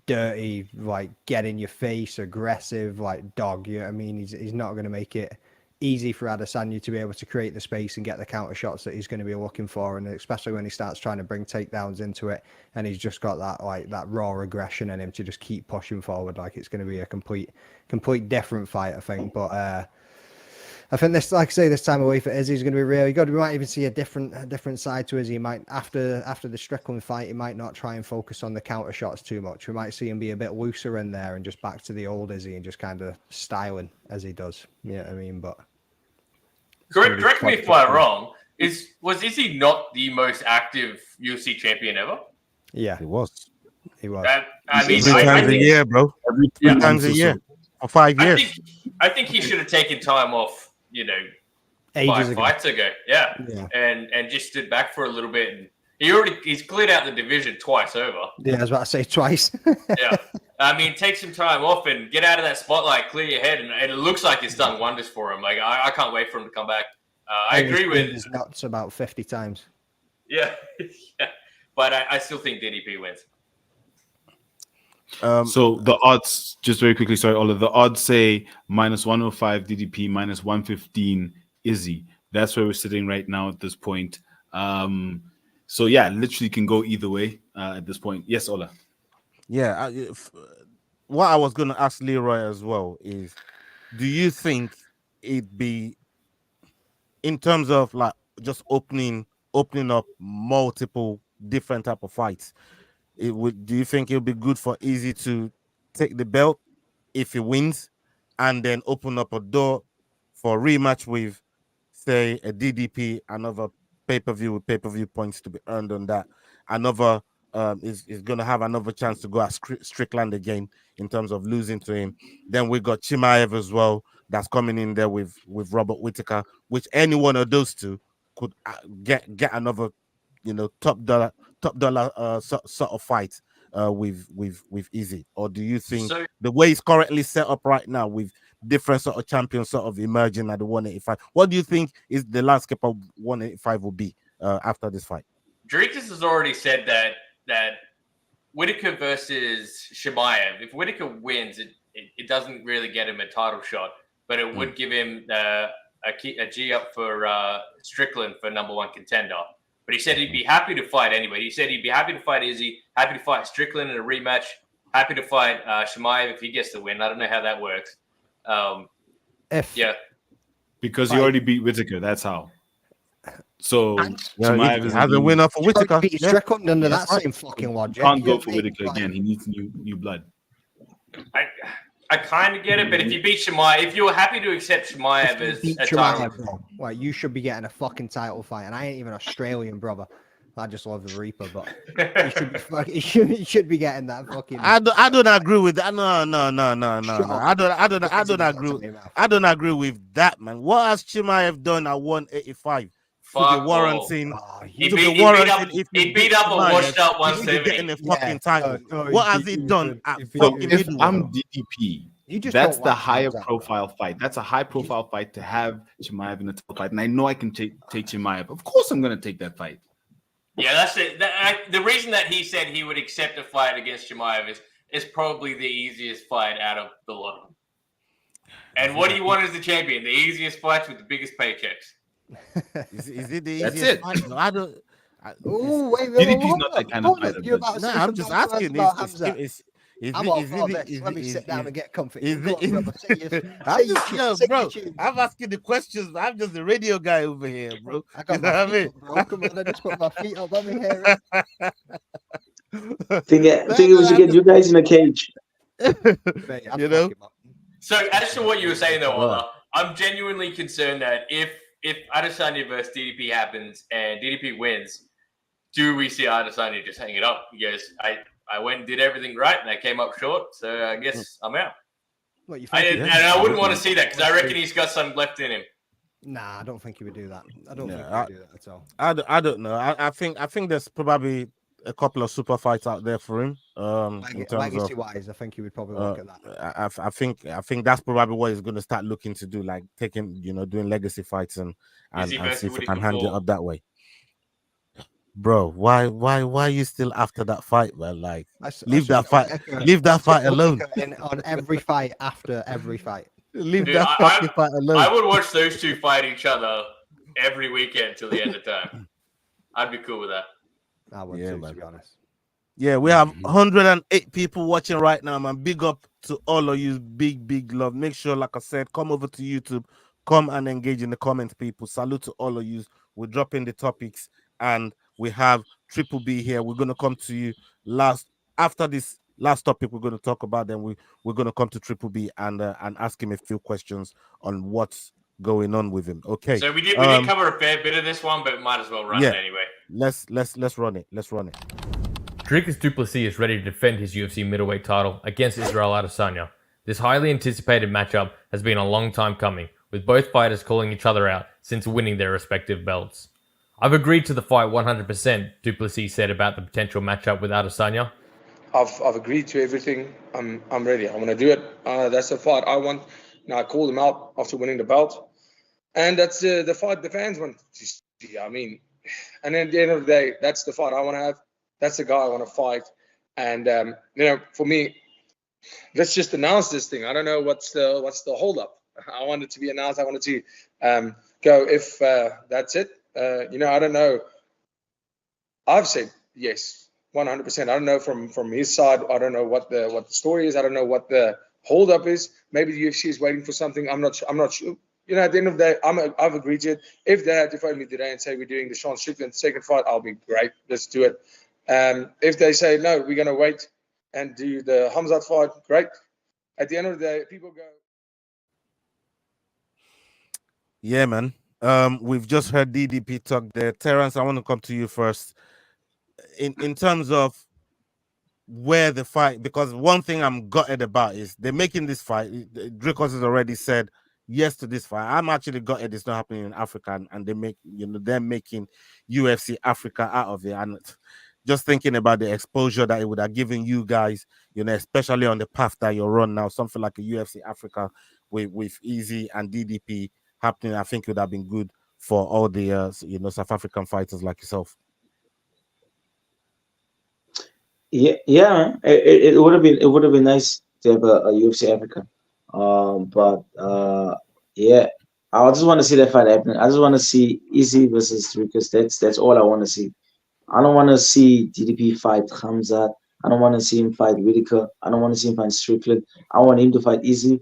dirty, like, get in your face, aggressive, like, dog. You know what I mean? He's not going to make it easy for Adesanya to be able to create the space and get the counter shots that he's going to be looking for, and especially when he starts trying to bring takedowns into it, and he's just got that raw aggression in him to just keep pushing forward. Like, it's going to be a complete different fight, I think. But I think this, like I say, this time away for Izzy is going to be really good. We might even see a different side to Izzy. He might, after the Strickland fight, he might not try and focus on the counter shots too much. We might see him be a bit looser in there and just back to the old Izzy and just kind of styling as he does. You know what I mean? But correct me if I'm wrong. Was Izzy not the most active UFC champion ever? Yeah, he was. He was. I mean, 3 times a year, bro. 3 times a year for 5 years. I think he should have taken time off. Ages 5 fights ago. Yeah. And just stood back for a little bit. And he's cleared out the division twice over. Yeah, I was about to say twice. Yeah. I mean, take some time off and get out of that spotlight, clear your head, and it looks like it's done wonders for him. Like, I can't wait for him to come back. I agree with his nuts about 50 times. Yeah. Yeah. But I still think DDP wins. So the odds, just very quickly, sorry, Ola, the odds say -105 DDP, -115 Izzy. That's where we're sitting right now at this point. So yeah, literally can go either way at this point. Yes, Ola. Yeah, what I was going to ask Leroy as well is, do you think it'd be, in terms of like just opening up multiple different type of fights, do you think it'll be good for Izzy to take the belt if he wins, and then open up a door for a rematch with, say, a DDP, another pay-per-view with pay-per-view points to be earned on that, another is going to have another chance to go at Strickland again in terms of losing to him. Then we got Chimaev as well, that's coming in there with Robert Whittaker, which any one of those two could get another, top dollar sort of fight with Izzy. Or do you think the way it's currently set up right now with different sort of champions sort of emerging at the 185, what do you think is the landscape of 185 will be after this fight? Dricus has already said that Whittaker versus Chimaev, if Whittaker wins, it doesn't really get him a title shot, but it would give him a G up for Strickland for #1 contender. But he said he'd be happy to fight anyway. He said he'd be happy to fight Izzy, happy to fight Strickland in a rematch, happy to fight Chimaev if he gets the win. I don't know how that works. Because he already beat Whittaker, that's how. So Chimaev is a winner for Whittaker. Strickland under that same fucking logic. Can't go for Whittaker again. He needs new blood. I kind of get it, but if you beat Chimaev, if you're happy to accept Chimaev as a title, well, you should be getting a fucking title fight, and I ain't even Australian, brother. I just love the Reaper, but you should be getting that fucking. I don't agree with that. No. I don't agree with that, man. What has Chimaev done at 185? Fuck, warranting. He beat up a washed up 170. Getting a fucking title. What has he done at fucking if I'm DDP, that's the higher profile fight. That's a high profile fight to have Chimaev in the title fight, and I know I can take Chimaev. Of course, I'm going to take that fight. Yeah, that's it. The reason that he said he would accept a fight against Chimaev is probably the easiest fight out of the lot. And what do you want as the champion? The easiest fights with the biggest paychecks. Is it the That's easiest it. fight? No, I don't. Oh, wait, DDP's not that kind of fighter. No, I'm just asking. I'm all for this. Let me sit down and get comfy. Go on, brother. Say your bro, tune. I'm asking the questions. I'm just the radio guy over here, bro. I got my feet up, bro. Come on, I just put my feet up. Let me hear it. I think we should get you guys in a cage. Mate, you know. So as to what you were saying though, Right. Ola, I'm genuinely concerned that if Adesanya versus DDP happens and DDP wins, do we see Adesanya just hang it up? Because I went and did everything right and I came up short, so I guess I'm out. What, you And I wouldn't want to see that because I reckon he's got some left in him. Nah, I don't think he would do that. I don't think he I, would do that at all. I don't know. I think there's probably a couple of super fights out there for him. In terms Legacy of wise, I think he would probably look at that. I think that's probably what he's going to start looking to do, like taking, doing legacy fights and see if he can hand it up that way. Bro, why are you still after that fight, man? Like, leave that fight alone. On every fight after every fight. Leave that fucking fight alone. I would watch those two fight each other every weekend till the end of time. I'd be cool with that. I would too, to be honest. Yeah, we have 108 people watching right now, man. Big up to all of you. Big love. Make sure, like I said, come over to YouTube. Come and engage in the comments, people. Salute to all of you. We're dropping the topics, and we have Triple B here. We're going to come to you after this last topic we're going to talk about. Then we're going to come to Triple B and ask him a few questions on what's going on with him. Okay. So we did cover a fair bit of this one, but might as well run it anyway. Let's run it. Let's run it. Dricus du Plessis is ready to defend his UFC middleweight title against Israel Adesanya. This highly anticipated matchup has been a long time coming, with both fighters calling each other out since winning their respective belts. I've agreed to the fight 100%, du Plessis said about the potential matchup with Adesanya. I've agreed to everything. I'm ready. I want to do it. That's the fight I want. Now I called him out after winning the belt, and that's the fight the fans want to see. I mean, and at the end of the day, that's the fight I want to have. That's the guy I want to fight. And for me, let's just announce this thing. I don't know what's the holdup. I want it to be announced. I wanted to go if that's it. I don't know. I've said yes, 100%. I don't know from his side. I don't know what the story is. I don't know what the holdup is. Maybe the UFC is waiting for something. I'm not sure. At the end of the day, I've agreed to it. If they had to phone me today and say we're doing the Sean Strickland second fight, I'll be great. Let's do it. If they say no, we're going to wait and do the Hamzat fight, great. At the end of the day, people go. Yeah, man. We've just heard DDP talk there. Terrence, I want to come to you first. In terms of where the fight, because one thing I'm gutted about is they're making this fight. Dricus has already said yes to this fight. I'm actually gutted it's not happening in Africa, and they're making UFC Africa out of it. And just thinking about the exposure that it would have given you guys, especially on the path that you're on now, something like a UFC Africa with Easy and DDP happening, I think it would have been good for all the South African fighters like yourself. Yeah. It would have been nice to have a UFC Africa, but I just want to see that fight happen. I just want to see Easy versus Dricus. That's all I want to see. I don't want to see DDP fight Hamzat. I don't want to see him fight Whitaker. I don't want to see him fight Strickland. I want him to fight Easy,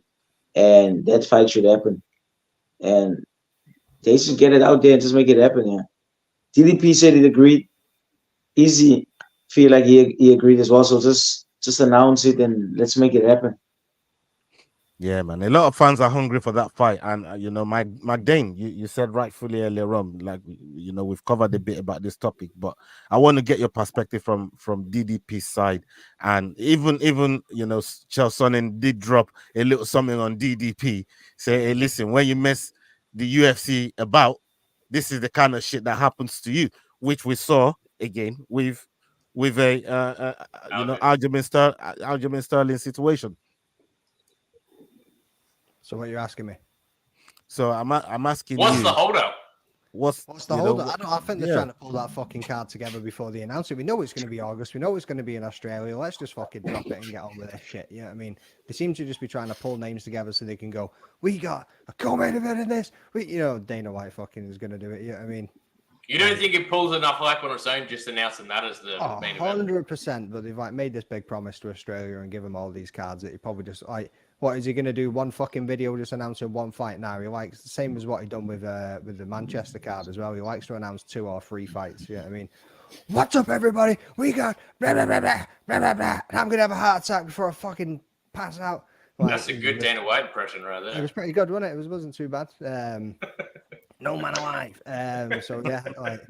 and that fight should happen. And they should get it out there and just make it happen. Yeah. DDP said he agreed. Easy feel like he agreed as well. So just announce it and let's make it happen. Yeah, man. A lot of fans are hungry for that fight. And, Mike Dane, you said rightfully earlier on, like, we've covered a bit about this topic, but I want to get your perspective from DDP's side. And even Chael Sonnen did drop a little something on DDP. Say, hey, listen, when you mess the UFC about, this is the kind of shit that happens to you, which we saw again with a Aljamain Sterling situation. So what you're asking me? So I'm asking what's you. The holdup? What's the holdup? I think they're trying to pull that fucking card together before they announce it. We know it's going to be August. We know it's going to be in Australia. Let's just fucking drop it and get on with this shit. You know what I mean? They seem to just be trying to pull names together so they can go, we got a co-main event in this. Dana White fucking is going to do it. You know what I mean? You don't think it pulls enough hype on its own just announcing that as the main event? 100%. But they've like made this big promise to Australia and give him all these cards that he probably just like. What is he gonna do? One fucking video just announcing one fight now? He likes the same as what he done with the Manchester card as well. He likes to announce 2 or 3 fights. You know what I mean? What's up, everybody? We got blah, blah, blah, blah, blah, blah, blah. I'm gonna have a heart attack before I fucking pass out. Like, That's a good Dana White impression right there. It was pretty good, wasn't it? It wasn't too bad. No man alive. So yeah, like,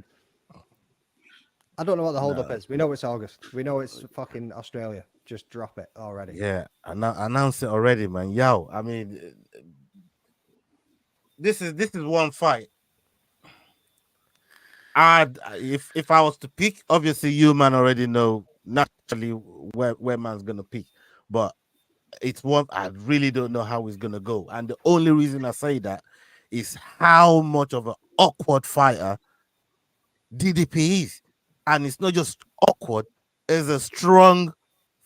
I don't know what the hold up is. We know it's August. We know it's fucking Australia. Just drop it already. Yeah, announce it already, man. Yo, I mean, this is one fight. If I was to pick, obviously you man already know naturally where man's gonna pick, but it's one I really don't know how it's gonna go. And the only reason I say that is how much of an awkward fighter DDP is. And it's not just awkward, it's a strong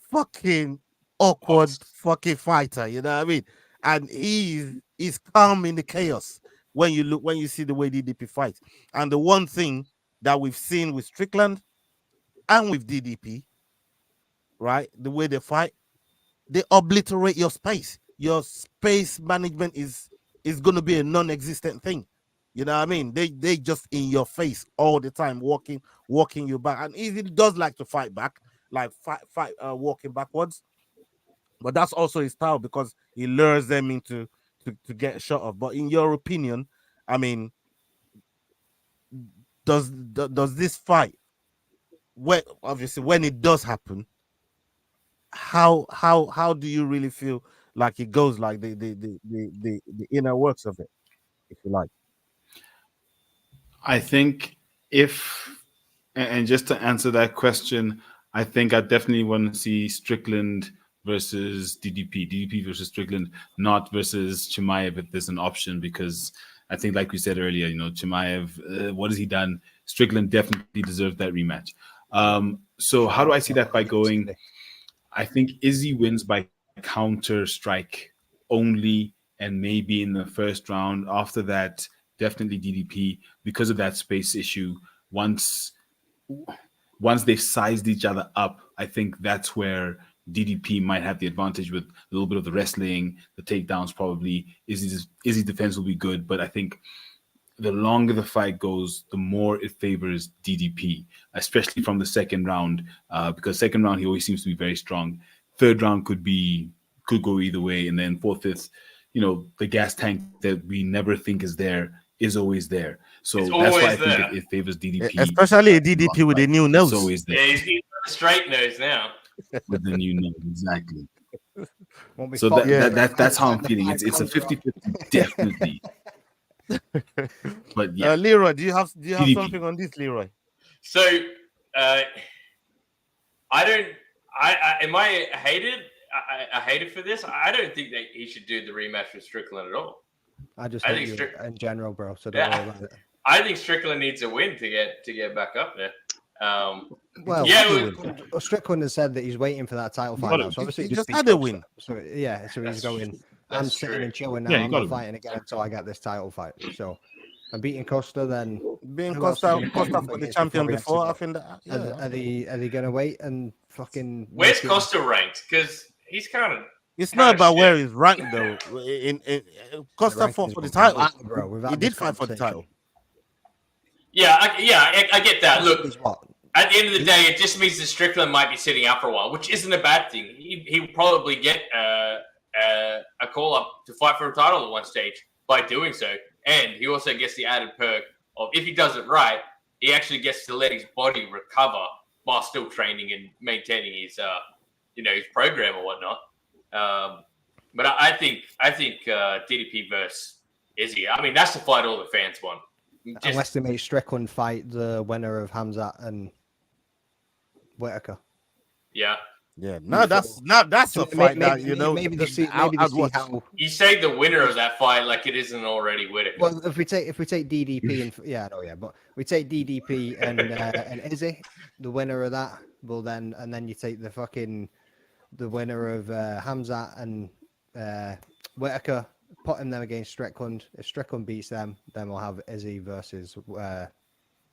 fucking awkward fucking fighter, you know what I mean? And he's calm in the chaos when you see the way DDP fights. And the one thing that we've seen with Strickland and with DDP, right? The way they fight, they obliterate your space. Your space management is going to be a non-existent thing. You know what I mean? They just in your face all the time, walking you back. And he does like to fight back, like walking backwards. But that's also his style because he lures them into to get shot off. But in your opinion, I mean, does this fight, obviously when it does happen, how do you really feel like it goes, like the inner works of it, if you like? I think and just to answer that question, I think I definitely want to see Strickland versus DDP versus Strickland, not versus Chimaev if there's an option, because I think, like we said earlier, Chimaev, what has he done? Strickland definitely deserved that rematch. So how do I see that fight going? I think Izzy wins by counter strike only, and maybe in the first round. After that, definitely DDP because of that space issue. Once they've sized each other up, I think that's where DDP might have the advantage with a little bit of the wrestling, the takedowns probably. Izzy's defense will be good, but I think the longer the fight goes, the more it favors DDP, especially from the second round, because second round he always seems to be very strong. Third round could go either way, and then fourth, fifth, the gas tank that we never think is there is always there. So that's why I think it favors DDP, especially a DDP with a new nose. It's always there. Yeah, he's got a straight nose now. With the new nose, exactly. So that's how I'm feeling. It's a 50-50, definitely. But yeah, Leroy, do you have DDP. something on this, Leroy? So, am I hated? I hated for this. I don't think that he should do the rematch with Strickland at all. I think in general, bro. So don't worry about it. I think Strickland needs a win to get back up there. Well, Strickland has said that he's waiting for that title fight now. So obviously he just had a win. So he's going. I'm sitting and chilling now. Yeah, I'm not fighting again until I get this title fight. So I'm beating Costa. Then being Costa for the champion before. I think that. Yeah. Are they gonna wait and fucking? Where's Costa ranked? Because he's kind of. It's not about where he's ranked though. In Costa fought for the title, bro. He did fight for the title. Yeah, I get that. Look, at the end of the day, it just means that Strickland might be sitting out for a while, which isn't a bad thing. He'll probably get a call up to fight for a title at one stage by doing so, and he also gets the added perk of, if he does it right, he actually gets to let his body recover while still training and maintaining his his program or whatnot. But I think DDP versus Izzy. I mean, that's the fight all the fans want. Unless they make Strickland fight the winner of Hamzat and Whitaker. Yeah. Yeah. No, that's a fight that Maybe they'll see. Maybe they'll see how. You say the winner of that fight like it isn't already Whitaker. Well, if we take DDP and but we take DDP and Izzy, the winner of that, well then you take the winner of Hamzat and Whitaker, putting them against Strickland. If Strickland beats them, then we'll have Izzy versus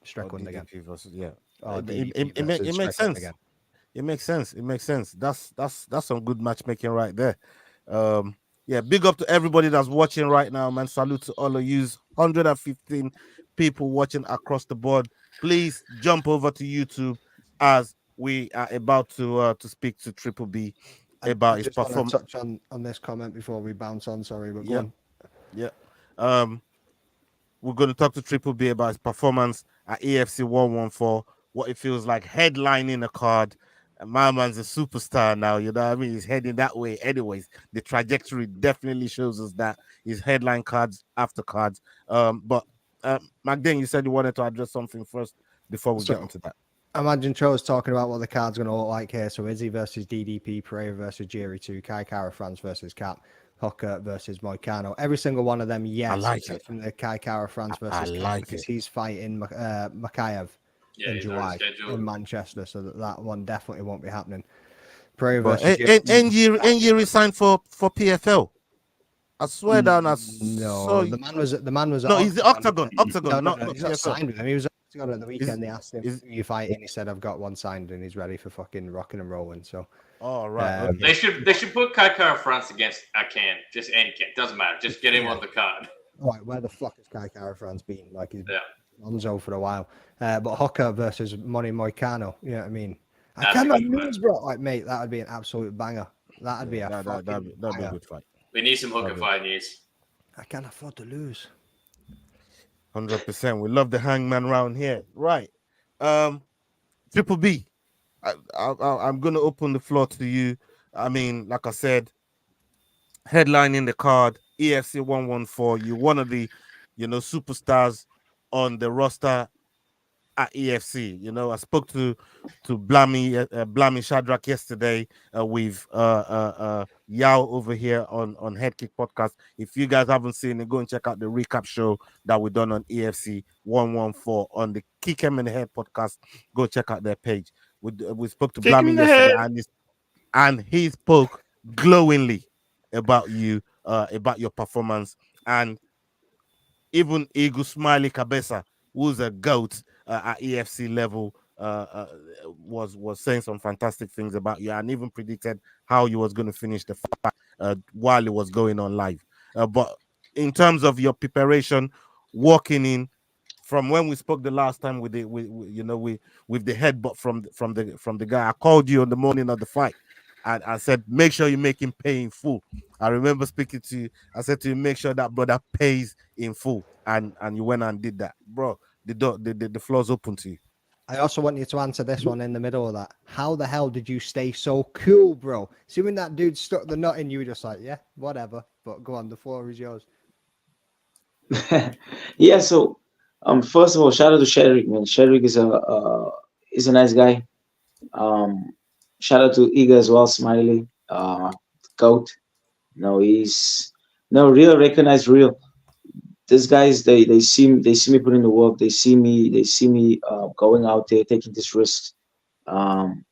Strickland again. DDP versus, yeah. Oh, It DDP versus makes Strickland sense. again. It makes sense. It makes sense. That's some good matchmaking right there. Yeah, big up to everybody that's watching right now, man. Salute to all of you. 115 people watching across the board. Please jump over to YouTube as we are about to speak to Triple B about I his just want to performance. touch on this comment before we bounce on. Sorry, but go Yeah, on. yeah. We're going to talk to Triple B about his performance at AFC 114, what it feels like headlining a card. And my man's a superstar now, you know what I mean? He's heading that way anyways. The trajectory definitely shows us that he's headline cards after cards. But Magdane, you said you wanted to address something first before we get onto that. Imagine Tro's talking about what the card's going to look like here. So Izzy versus DDP, Pereira versus Jiri 2, Kai Kara France versus Cap, Hooker versus Moicano. Every single one of them, yes. I like it. From the Kai Kara France versus Cap, like because it. he's fighting Makayev in July in Manchester. So that one definitely won't be happening. Pereira versus Jiri. Jiri signed for PFL. I swear down. No, the man was. No, he's the Octagon. No, not he's not PFL. signed with him. He was at Octagon at the weekend. They asked him, "Who you fighting?" He said, "I've got one signed, and he's ready for fucking rocking and rolling." So, right. Okay. They should put Kai France against Akande. Just any kid, doesn't matter. Just get him on the card. Right, where the fuck has Kai Kara France been? Like he's Lonzo for a while. But Hooker versus Money Moicano. You know what I mean? I cannot lose, bro. Like, mate, that would be an absolute banger. That'd be that'd be a good fight. We need some Hooker fight news. I can't afford to lose. 100%. We love the hangman round here. Right. Triple B, I'm going to open the floor to you. I mean, like I said, headlining the card, EFC 114. You're one of the, superstars on the roster at EFC. I spoke to Blammy Shadrach yesterday with Yao over here on HeadKick Podcast. If you guys haven't seen it, go and check out the recap show that we done on EFC 114 on the Kick Him in the Head podcast. Go check out their page. We spoke to Blammy yesterday, and he spoke glowingly about you, about your performance, and even Eagle Smiley Cabeza, who's a GOAT at EFC level, was saying some fantastic things about you, and even predicted how you was going to finish the fight while it was going on live. But in terms of your preparation, walking in from when we spoke the last time with the headbutt from the guy, I called you on the morning of the fight. And I said, make sure you make him pay in full. I remember speaking to you. I said to you, make sure that brother pays in full. And you went and did that. Bro, the floor's open to you. I also want you to answer this one in the middle of that. How the hell did you stay so cool, bro? See, when that dude stuck the nut in, you were just like, yeah, whatever. But go on, the floor is yours. Yeah, so first of all, shout out to Shedrick, man. Shedrick is a nice guy. Shout out to Iga as well, Smiley, GOAT. He's real, recognized real. These guys, they see me putting the work. They see me going out there, taking this risk,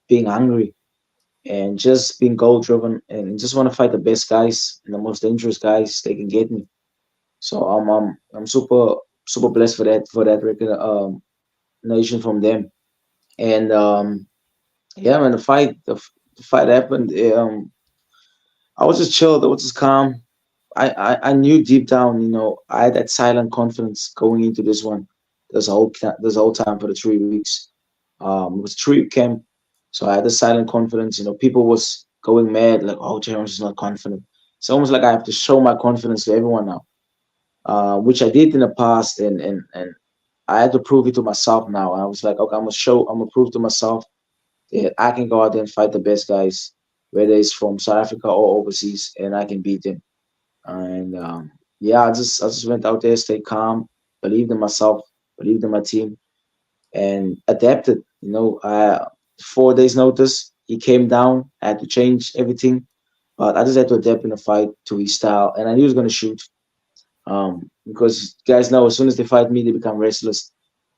being hungry, and just being goal driven, and just want to fight the best guys and the most dangerous guys they can get me. So I'm super blessed for that recognition from them. And yeah, man, the fight happened. I was just chilled. I was just calm. I knew deep down, I had that silent confidence going into this one. There's a whole time for the 3 weeks. It was 3-week camp, so I had the silent confidence. People was going mad, like, oh, Terrence is not confident. It's almost like I have to show my confidence to everyone now, which I did in the past, and I had to prove it to myself now. I was like, okay, I'm gonna prove to myself that I can go out there and fight the best guys, whether it's from South Africa or overseas, and I can beat them. And yeah, I just went out there, stayed calm, believed in myself, believed in my team, and adapted. 4 days notice, he came down. I had to change everything, but I just had to adapt in the fight to his style, and I knew he was going to shoot. Because guys know as soon as they fight me, they become restless.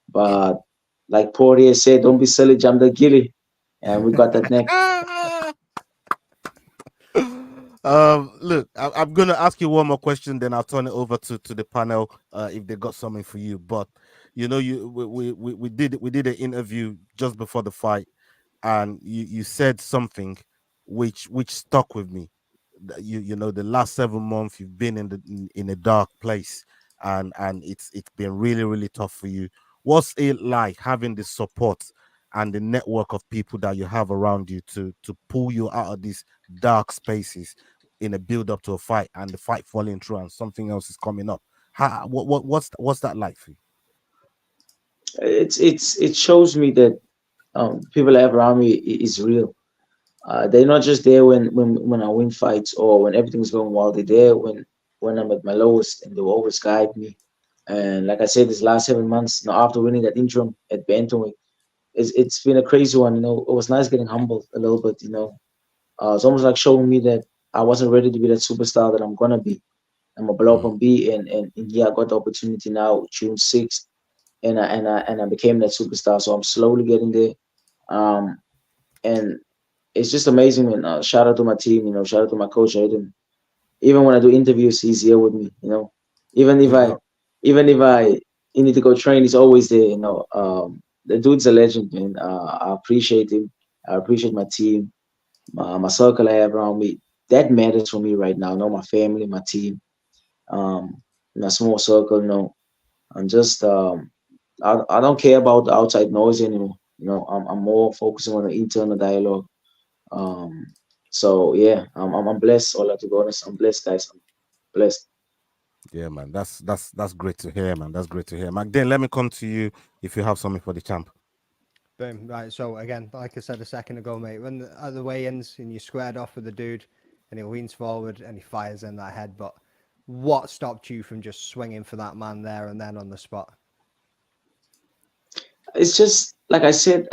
But like Poirier said, don't be silly, jump the gilly, and we got that next. Look, I'm gonna ask you one more question, then I'll turn it over to the panel if they got something for you. But you know, we did an interview just before the fight, and you said something which stuck with me. You know, the last 7 months you've been in a dark place, and it's been really tough for you. What's it like having the support and the network of people that you have around you to pull you out of these dark spaces in a build up to a fight, and the fight falling through and something else is coming up? What's that like for you? It shows me that people I have around me is real. They're not just there when I win fights or when everything's going well. They're there when I'm at my lowest, and they will always guide me. And like I said, this last 7 months, after winning that interim at bantamweight, it's been a crazy one. It was nice getting humbled a little bit. It's almost like showing me that I wasn't ready to be that superstar that I'm gonna be. I'm a blow up and be, and yeah, I got the opportunity now, June 6th, and I became that superstar. So I'm slowly getting there. And it's just amazing, man. Shout out to my team, shout out to my coach. Even when I do interviews, he's here with me. Even if Big I, up. even if I need to go train, he's always there. The dude's a legend, man. I appreciate him. I appreciate my team, my circle I have around me. That matters for me right now. My family, my team, my small circle. I'm just I don't care about the outside noise anymore. I'm more focusing on the internal dialogue. Um, so yeah, I'm blessed. Ola, to be honest, I'm blessed, guys. I'm blessed. Yeah, man. That's great to hear, man. That's great to hear. Magdane, let me come to you if you have something for the champ. Boom. Right. So again, like I said a second ago, mate, when at the weigh-ins and you squared off with the dude, and he leans forward and he fires in that head, but what stopped you from just swinging for that man there and then on the spot? It's just like I said.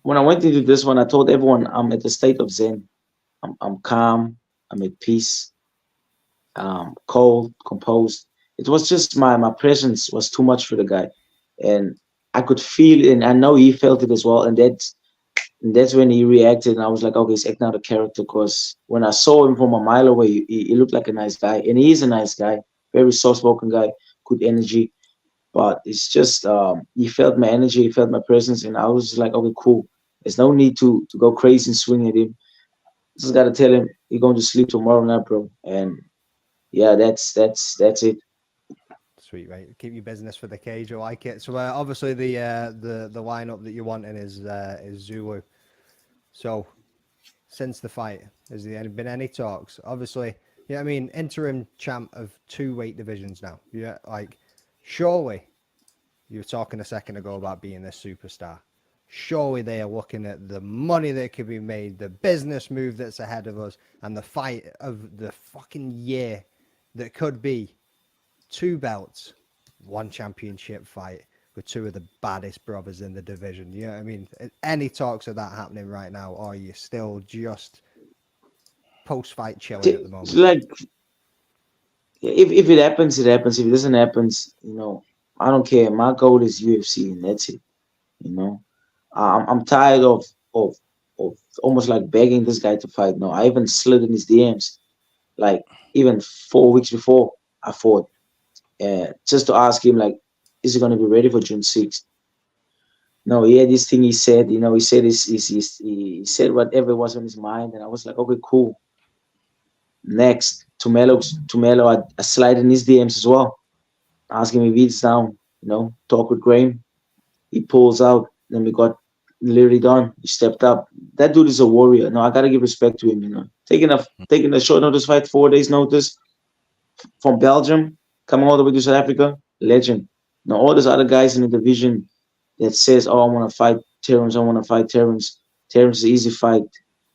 When I went into this one, I told everyone I'm at the state of Zen. I'm calm. I'm at peace. Cold, composed. It was just my presence was too much for the guy, and I could feel it, and I know he felt it as well. And that's when he reacted, and I was like, okay, he's acting out a character. Because when I saw him from a mile away, he looked like a nice guy, and he is a nice guy, very soft-spoken guy, good energy. But it's just he felt my energy, he felt my presence, and I was just like, okay, cool. There's no need to go crazy and swing at him. Just gotta tell him you're going to sleep tomorrow night, bro. And yeah, that's it. Sweet, mate. Keep your business for the cage. I like it. So obviously the lineup that you're wanting is Zulu. So since the fight, has there been any talks? Obviously, yeah, I mean, interim champ of 2 weight divisions now. Yeah, like surely you were talking a second ago about being this superstar. Surely they are looking at the money that could be made, the business move that's ahead of us, and the fight of the fucking year that could be 2 belts, 1 championship fight with 2 of the baddest brothers in the division. You know what I mean? Any talks of that happening right now, or are you still just post-fight chilling at the moment? Like if it happens, it happens. If it doesn't happen, I don't care. My goal is UFC, and that's it. You know, I'm tired of of almost like begging this guy to fight. No, I even slid in his DMs, like even 4 weeks before I fought, just to ask him like, is he gonna be ready for June 6th? No, he had this thing he said. He said he said whatever was on his mind, and I was like, okay, cool. Next, Tumelo, I slide in his DMs as well, asking him if he's down. Talk with Graham. He pulls out. Then we got literally done. He stepped up. That dude is a warrior. No, I gotta give respect to him. Taking a short notice fight, 4 days notice from Belgium, coming all the way to South Africa, legend. Now all those other guys in the division that says, "Oh, I want to fight Terrence. I want to fight Terrence. Terrence is an easy fight."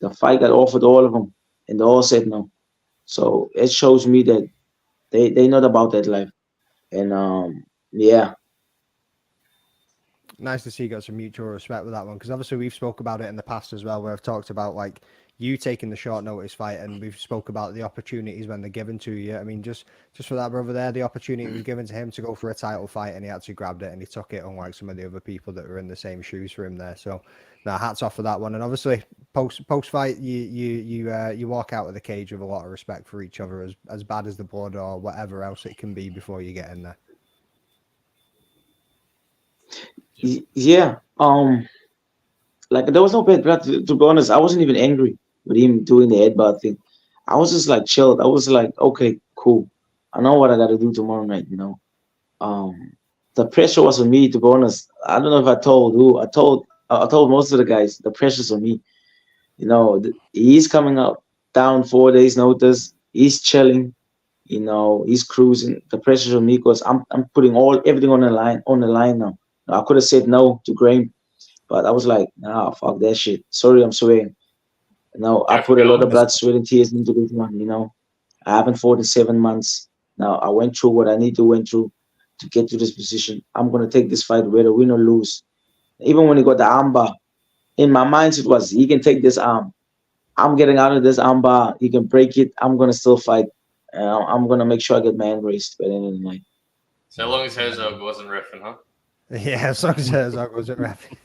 The fight got offered all of them, and they all said no. So it shows me that they not about that life. And yeah. Nice to see you got some mutual respect with that one, because obviously we've spoke about it in the past as well, where I've talked about like you taking the short notice fight, and we've spoke about the opportunities when they're given to you. I mean, just for that brother there, the opportunity was given to him to go for a title fight, and he actually grabbed it and he took it, unlike some of the other people that were in the same shoes for him there. So, now hats off for that one. And obviously, post fight, you walk out of the cage with a lot of respect for each other, as bad as the blood or whatever else it can be before you get in there. Yeah. Like there was no bad blood. To be honest, I wasn't even angry with him doing the headbutt thing. I was just like chilled. I was like, okay, cool. I know what I got to do tomorrow night. The pressure was on me. To be honest, I don't know if I told who. I told most of the guys the pressure's on me. He's coming out down 4 days notice. He's chilling. He's cruising. The pressure's on me because I'm putting everything on the line now. I could have said no to Graham, but I was like, nah, fuck that shit. Sorry, I'm swearing. I put a lot of blood, sweat, and tears into this one. I haven't fought in 7 months. Now I went through what I need to went through to get to this position. I'm gonna take this fight whether win or lose. Even when he got the armbar, in my mindset was he can take this arm. I'm getting out of this armbar. He can break it. I'm gonna still fight. I'm gonna make sure I get my hand raised by the end of the night. So long as Herzog wasn't reffing, huh? Yeah, as long as Herzog wasn't reffing.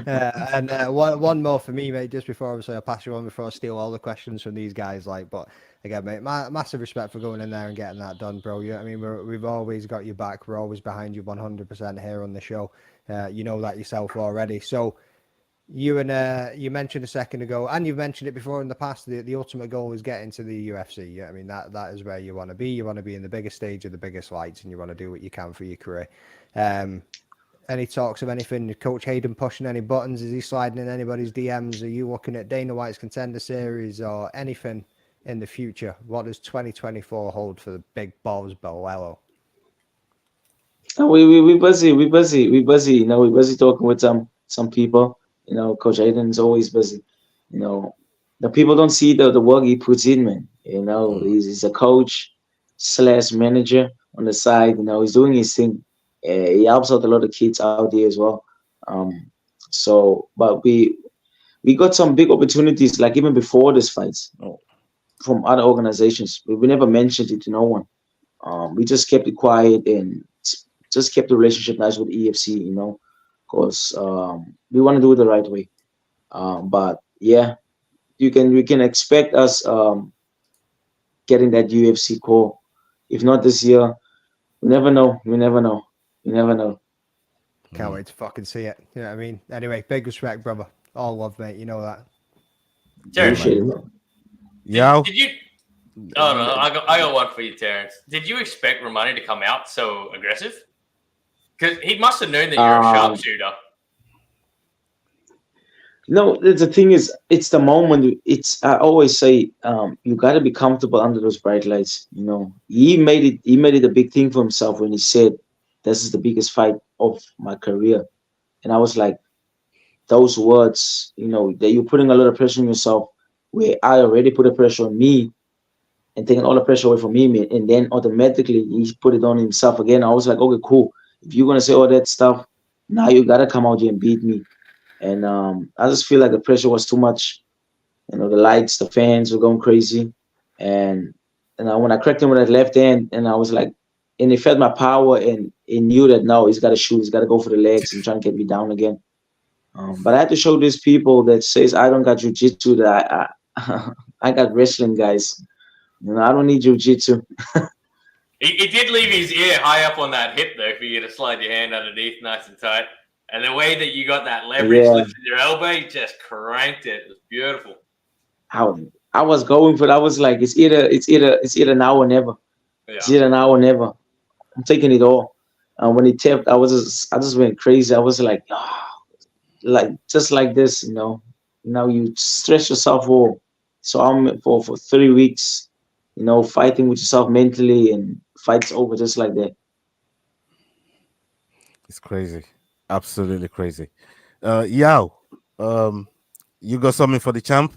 And one more for me, mate, just before obviously I pass you on before I steal all the questions from these guys. But again, mate, massive respect for going in there and getting that done, bro. I mean, we've always got your back. We're always behind you 100% here on the show. You know that yourself already. So you mentioned a second ago, and you've mentioned it before in the past, the ultimate goal is getting to the UFC. Yeah, I mean that is where you want to be. You want to be in the biggest stage of the biggest fights, and you want to do what you can for your career. Any talks of anything? Coach Hayden pushing any buttons? Is he sliding in anybody's DMs? Are you looking at Dana White's Contender Series or anything in the future? What does 2024 hold for the big balls Bolello? We busy. We're busy talking with some people. Coach Aiden's always busy. The people don't see the work he puts in, man. He's a coach / manager on the side. He's doing his thing. He helps out a lot of kids out there as well. But we got some big opportunities, like even before this fights, from other organizations. We never mentioned it to no one. We just kept it quiet and just kept the relationship nice with EFC, because we want to do it the right way. But yeah, you can expect us getting that UFC call. If not this year, we never know. Can't wait to fucking see it. You know what I mean? Anyway, big respect, brother. All love, mate. You know that. Appreciate it. Yeah. Did you? Oh no, I got one for you, Terrence. Did you expect Romani to come out so aggressive? Because he must have known that you're a sharpshooter. No, the thing is, it's the moment. I always say, you got to be comfortable under those bright lights. He made it a big thing for himself when he said, "This is the biggest fight of my career," and I was like, those words, that you're putting a lot of pressure on yourself. Where I already put the pressure on me, and taking all the pressure away from me, and then automatically he put it on himself again. I was like, okay, cool. If you're gonna say all that stuff, now you gotta come out here and beat me. And I just feel like the pressure was too much. The lights, the fans were going crazy. And when I cracked him with that left hand, and I was like, and he felt my power, and he knew that no, he's got to shoot, he's got to go for the legs and try and get me down again. But I had to show these people that says I don't got jiu-jitsu, that I got wrestling, guys. I don't need jiu-jitsu. He did leave his ear high up on that hip though, for you to slide your hand underneath, nice and tight. And the way that you got that leverage lifted your elbow, you just cranked it. It was beautiful. I was going for it. I was like, it's either now or never. Yeah. It's either now or never. I'm taking it all. When he tapped, I just went crazy. I was like, just like this, Now you stress yourself all. So I'm for 3 weeks, fighting with yourself mentally, and fights over just like that. It's crazy. Absolutely crazy. Yao, you got something for the champ?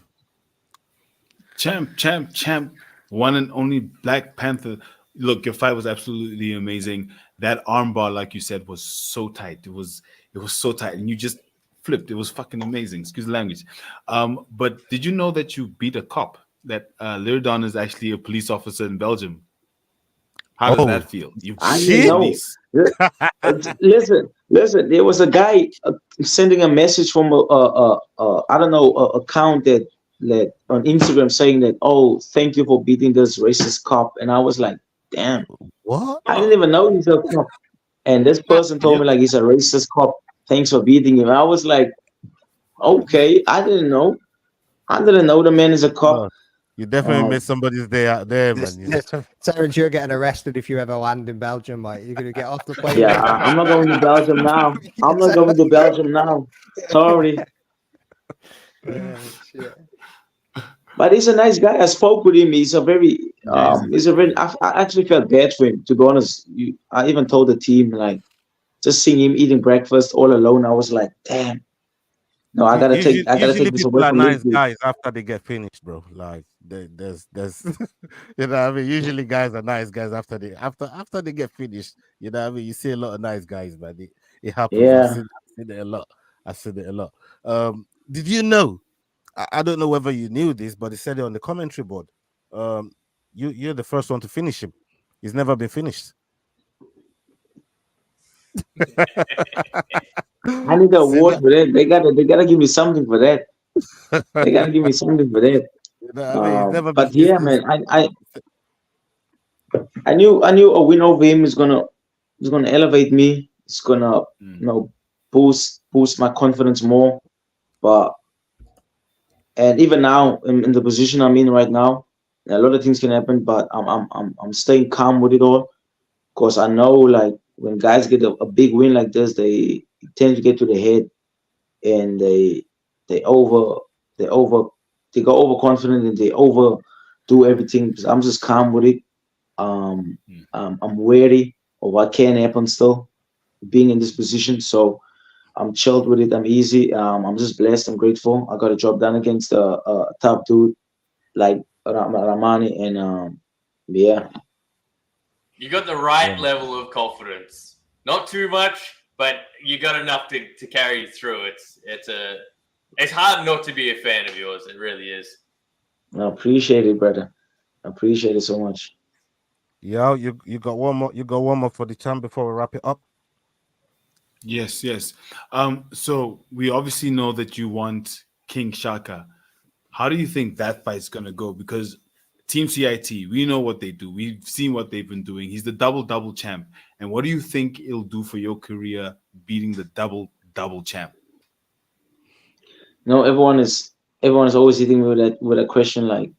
Champ. One and only Black Panther. Look, your fight was absolutely amazing. That armbar, like you said, was so tight. It was so tight, and you just flipped. It was fucking amazing. Excuse the language. But did you know that you beat a cop? That Lirdon is actually a police officer in Belgium. How does that feel? You Listen. There was a guy sending a message from a account that on Instagram saying that, oh, thank you for beating this racist cop, and I was like, damn, what? I didn't even know he's a cop. And this person told me like he's a racist cop. Thanks for beating him. I was like, okay, I didn't know. I didn't know the man is a cop. No, you definitely made somebody's day out there, man. Terrence, you're getting arrested if you ever land in Belgium, mate. You're gonna get off the plane. Yeah, I'm not going to Belgium now. I'm not going to Belgium now. Sorry. Shit. But he's a nice guy. I spoke with him. He's a very, I actually felt bad for him, to be honest. I even told the team, like, just seeing him eating breakfast all alone, I was like, damn. No, I gotta take Usually this people away are from nice this. guys after they get finished, bro. Like there's you know what I mean. Usually guys are nice guys after they get finished. You know what I mean. You see a lot of nice guys, man. It happens. I've Yeah. seen it a lot. I've seen it a lot. Did you know? I don't know whether you knew this, but it said it on the commentary board. You're the first one to finish him. He's never been finished. I need the award for that. They gotta give me something for that. They gotta give me something for that. You know what I mean? He's never been. But yeah, man, I knew a win over him is gonna elevate me. It's gonna boost my confidence more. But and even now in the position I'm in right now, a lot of things can happen. But I'm staying calm with it all, because I know like when guys get a big win like this, they tend to get to the head and they go overconfident and they overdo everything. I'm just calm with it. I'm wary of what can happen still being in this position. So I'm chilled with it. I'm easy. I'm just blessed. I'm grateful. I got a job done against a tough dude like Ramani, and yeah. You got the right level of confidence. Not too much, but you got enough to carry you through. It's hard not to be a fan of yours. It really is. I appreciate it, brother. I appreciate it so much. Yeah, you got one more. You got one more for the champ before we wrap it up. Yes. So we obviously know that you want King Shaka. How do you think that fight's gonna go? Because Team K.E.I.T, we know what they do. We've seen what they've been doing. He's the double champ. And what do you think it'll do for your career beating the double champ? No, everyone is always hitting me with a question like,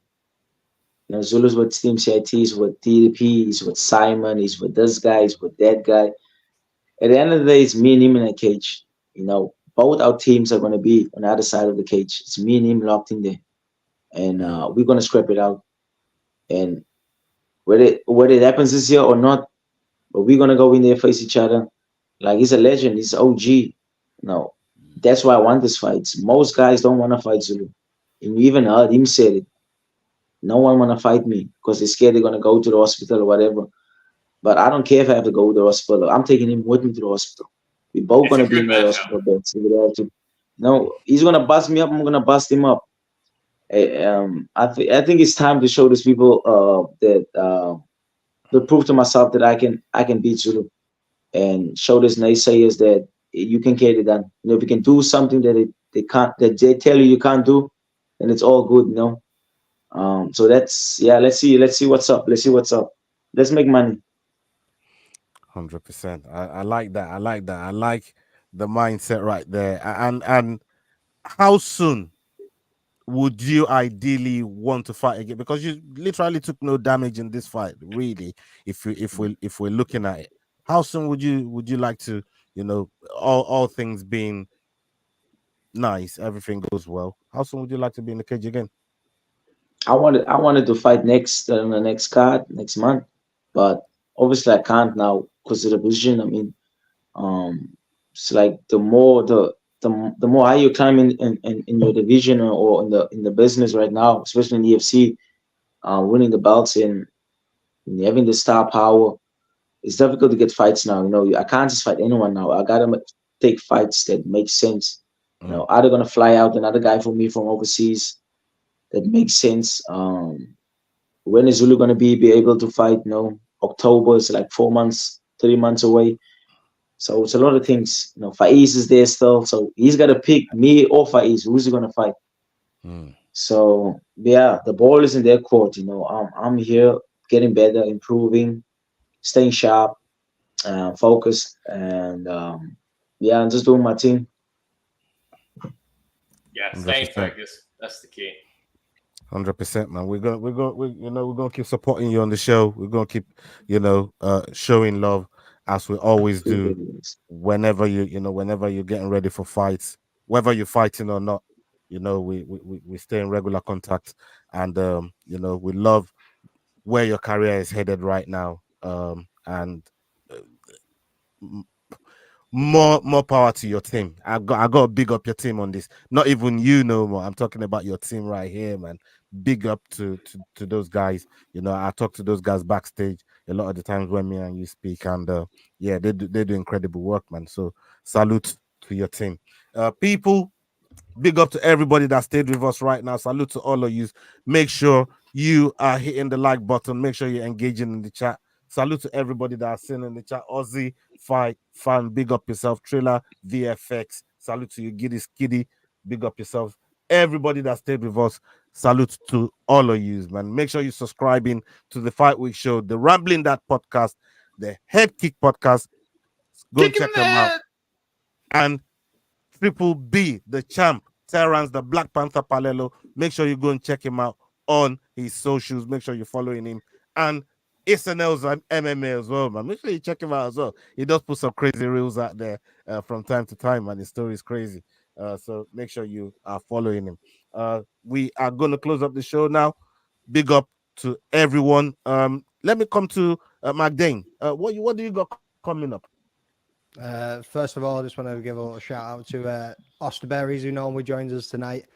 Zulu's with Team K.E.I.T, he's with DDP, he's with Simon, he's with this guy, he's with that guy. At the end of the day, it's me and him in a cage. Both our teams are going to be on the other side of the cage. It's me and him locked in there, and we're going to scrap it out. And whether it happens this year or not, but we're going to go in there, face each other. Like, he's a legend. He's OG. That's why I want this fight. Most guys don't want to fight Zulu. And you even heard him say it. No one want to fight me because they're scared they're going to go to the hospital or whatever. But I don't care if I have to go to the hospital. I'm taking him with me to the hospital. We're both going to be in the hospital beds. He's going to bust me up. I'm going to bust him up. I think it's time to show these people to prove to myself that I can beat Zulu, and show these naysayers that you can get it done. If you can do something that they can't, that they tell you can't do, then it's all good. So let's see what's up. Let's make money. 100%. I like that. I like the mindset right there. And how soon would you ideally want to fight again? Because you literally took no damage in this fight, really. If we're looking at it, how soon would you like to, all things being nice, everything goes well, how soon would you like to be in the cage again? I wanted to fight next on the next card next month, but obviously I can't now because of the position. I mean, it's like the more high you climb in your division or in the business right now, especially in the UFC, winning the belts and having the star power, it's difficult to get fights now. I can't just fight anyone now. I gotta take fights that make sense. Either gonna fly out another guy for me from overseas that makes sense. When is Zulu gonna be able to fight? October is like 3 months away. So it's a lot of things. Faiz is there still, so he's got to pick me or Faiz. Who's he gonna fight? So yeah, the ball is in their court. I'm here getting better, improving, staying sharp. focused, and yeah, I'm just doing my thing. Yeah, staying 100%. focused. That's the key. 100%, man. We're gonna keep supporting you on the show. We're gonna keep, showing love as we always do. Whenever whenever you're getting ready for fights, whether you're fighting or not, we stay in regular contact, and we love where your career is headed right now. And more power to your team. I got to big up your team on this. Not even no more. I'm talking about your team right here, man. Big up to those guys. I talk to those guys backstage a lot of the times when me and you speak, and yeah, they do incredible work, man. So salute to your team. People, big up to everybody that stayed with us right now. Salute to all of you. Make sure you are hitting the like button. Make sure you're engaging in the chat. Salute to everybody that's sitting in the chat. Aussie, Fight, Fan, big up yourself. Trailer, VFX, salute to you. Giddy Skiddy, big up yourself. Everybody that stayed with us, salute to all of you, man. Make sure you're subscribing to the Fight Week Show, the Rambling That podcast, the Head Kick podcast. Go and check them out. And Triple B, the champ, Terrence, the Black Panther Palelo. Make sure you go and check him out on his socials. Make sure you're following him. And SNL's MMA as well, man. Make sure you check him out as well. He does put some crazy reels out there from time to time, and his story is crazy. So make sure you are following him. We are going to close up the show now. Big up to everyone. Let me come to McDane. What do you got coming up? First of all, I just want to give a little shout out to Osterberries, who normally joins us tonight.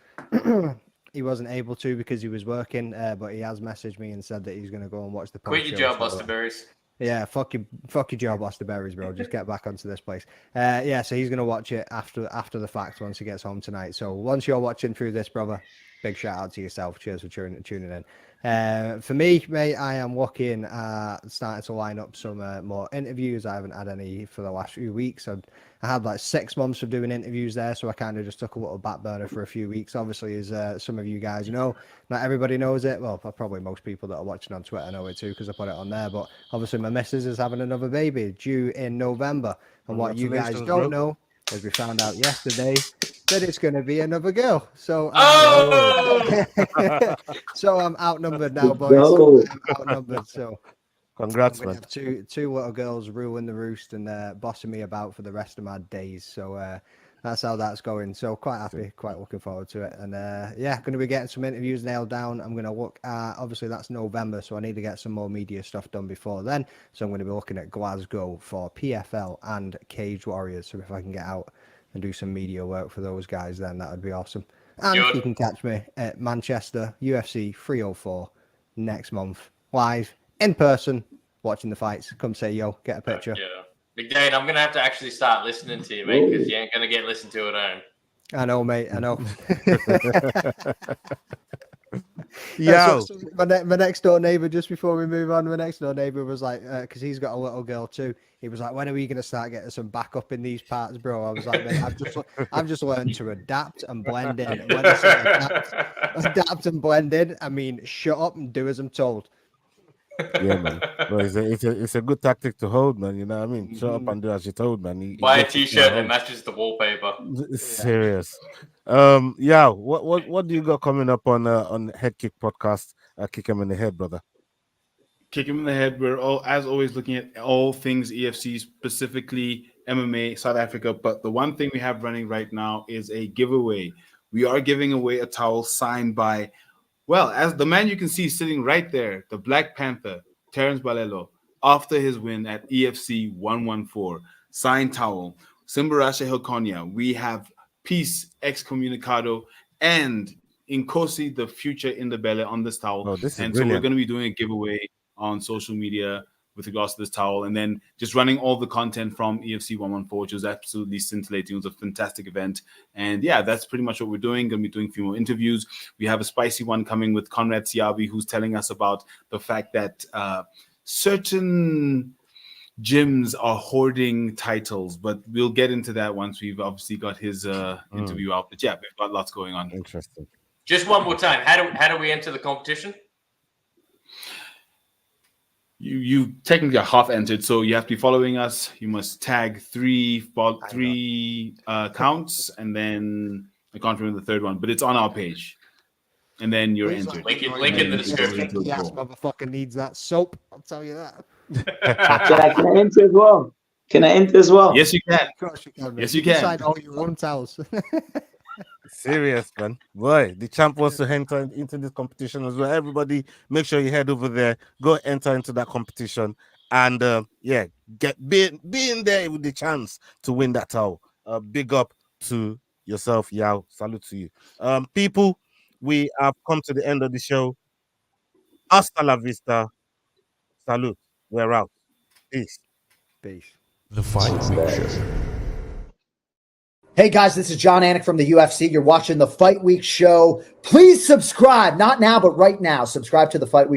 He wasn't able to because he was working, but he has messaged me and said that he's going to go and watch the post. Quit your job, Osterberries. Yeah, fuck your job, Osterberries, bro. Just get back onto this place. Yeah, so he's going to watch it after the fact once he gets home tonight. So once you're watching through this, brother, big shout out to yourself. Cheers for tuning in. For me, mate, I am looking starting to line up some more interviews. I haven't had any for the last few weeks. I had like 6 months of doing interviews there, so I kind of just took a little back burner for a few weeks. Obviously, as some of you guys know, not everybody knows it. Well, probably most people that are watching on Twitter know it too because I put it on there. But obviously, my missus is having another baby due in November. And what you guys don't know, as we found out yesterday, that it's going to be another girl. So, so I'm outnumbered now, boys. I'm outnumbered. So, congrats, I'm man. have two little girls ruling the roost and bossing me about for the rest of my days. So that's how that's going. So quite happy, quite looking forward to it. And yeah, going to be getting some interviews nailed down. I'm going to look at, obviously that's November, so I need to get some more media stuff done before then. So I'm going to be looking at Glasgow for PFL and Cage Warriors. So if I can get out and do some media work for those guys, then that would be awesome. And you can catch me at Manchester UFC 304 next month, live, in person, watching the fights. Come say yo, get a picture. Yeah. Big Dane, I'm going to have to actually start listening to you, mate, because you ain't going to get listened to at home. I know, mate. I know. Yeah. So my next door neighbor, just before we move on, my next door neighbor was like, because he's got a little girl too. He was like, "When are we going to start getting some backup in these parts, bro?" I was like, "Mate, I've just learned to adapt and blend in." And when I say adapt and blend in, I mean shut up and do as I'm told. Yeah, man. Well, it's a good tactic to hold, man. You know what I mean? Shut up and do as you're told, man. Buy a t-shirt that matches the wallpaper. Serious. Yeah. What do you got coming up on Head Kick podcast? Kick him in the head, brother. Kick him in the head. We're as always looking at all things EFC, specifically MMA South Africa. But the one thing we have running right now is a giveaway. We are giving away a towel signed by, well, as the man you can see sitting right there, the Black Panther, Terrence Balelo, after his win at EFC 114. Signed towel. Simbarasha Hilkonia. We have Peace Excommunicado and Inkosi, the future in the belly on this towel. Oh, this is and brilliant. So we're going to be doing a giveaway on social media with regards to this towel, and then just running all the content from EFC 114, which was absolutely scintillating. It was a fantastic event. And yeah, that's pretty much what we're doing. Going to be doing a few more interviews. We have a spicy one coming with Conrad Siabi, who's telling us about the fact that certain gyms are hoarding titles, but we'll get into that once we've obviously got his interview out. But yeah, we've got lots going on. Interesting. Just one more time. How do we enter the competition? You technically are half entered, so you have to be following us. You must tag three counts, and then I can't remember the third one, but it's on our page. And then you're entered. Link in the description. Yes, motherfucker needs that soap. I'll tell you that. Can I enter as well? Can I enter as well? Yes, you can. Of course you can. Yes, you you can. Sign all your own towels. Serious, man. Boy, the champ wants to enter into this competition as well. Everybody, make sure you head over there, go enter into that competition, and be in there with the chance to win that towel. Big up to yourself, Yao. Salute to you. People, we have come to the end of the show. Hasta la vista. Salute. We're out. Peace. Peace. The Fight Week Show. Hey guys, this is John Anik from the UFC. You're watching the Fight Week Show. Please subscribe. Not now, but right now. Subscribe to the Fight Week.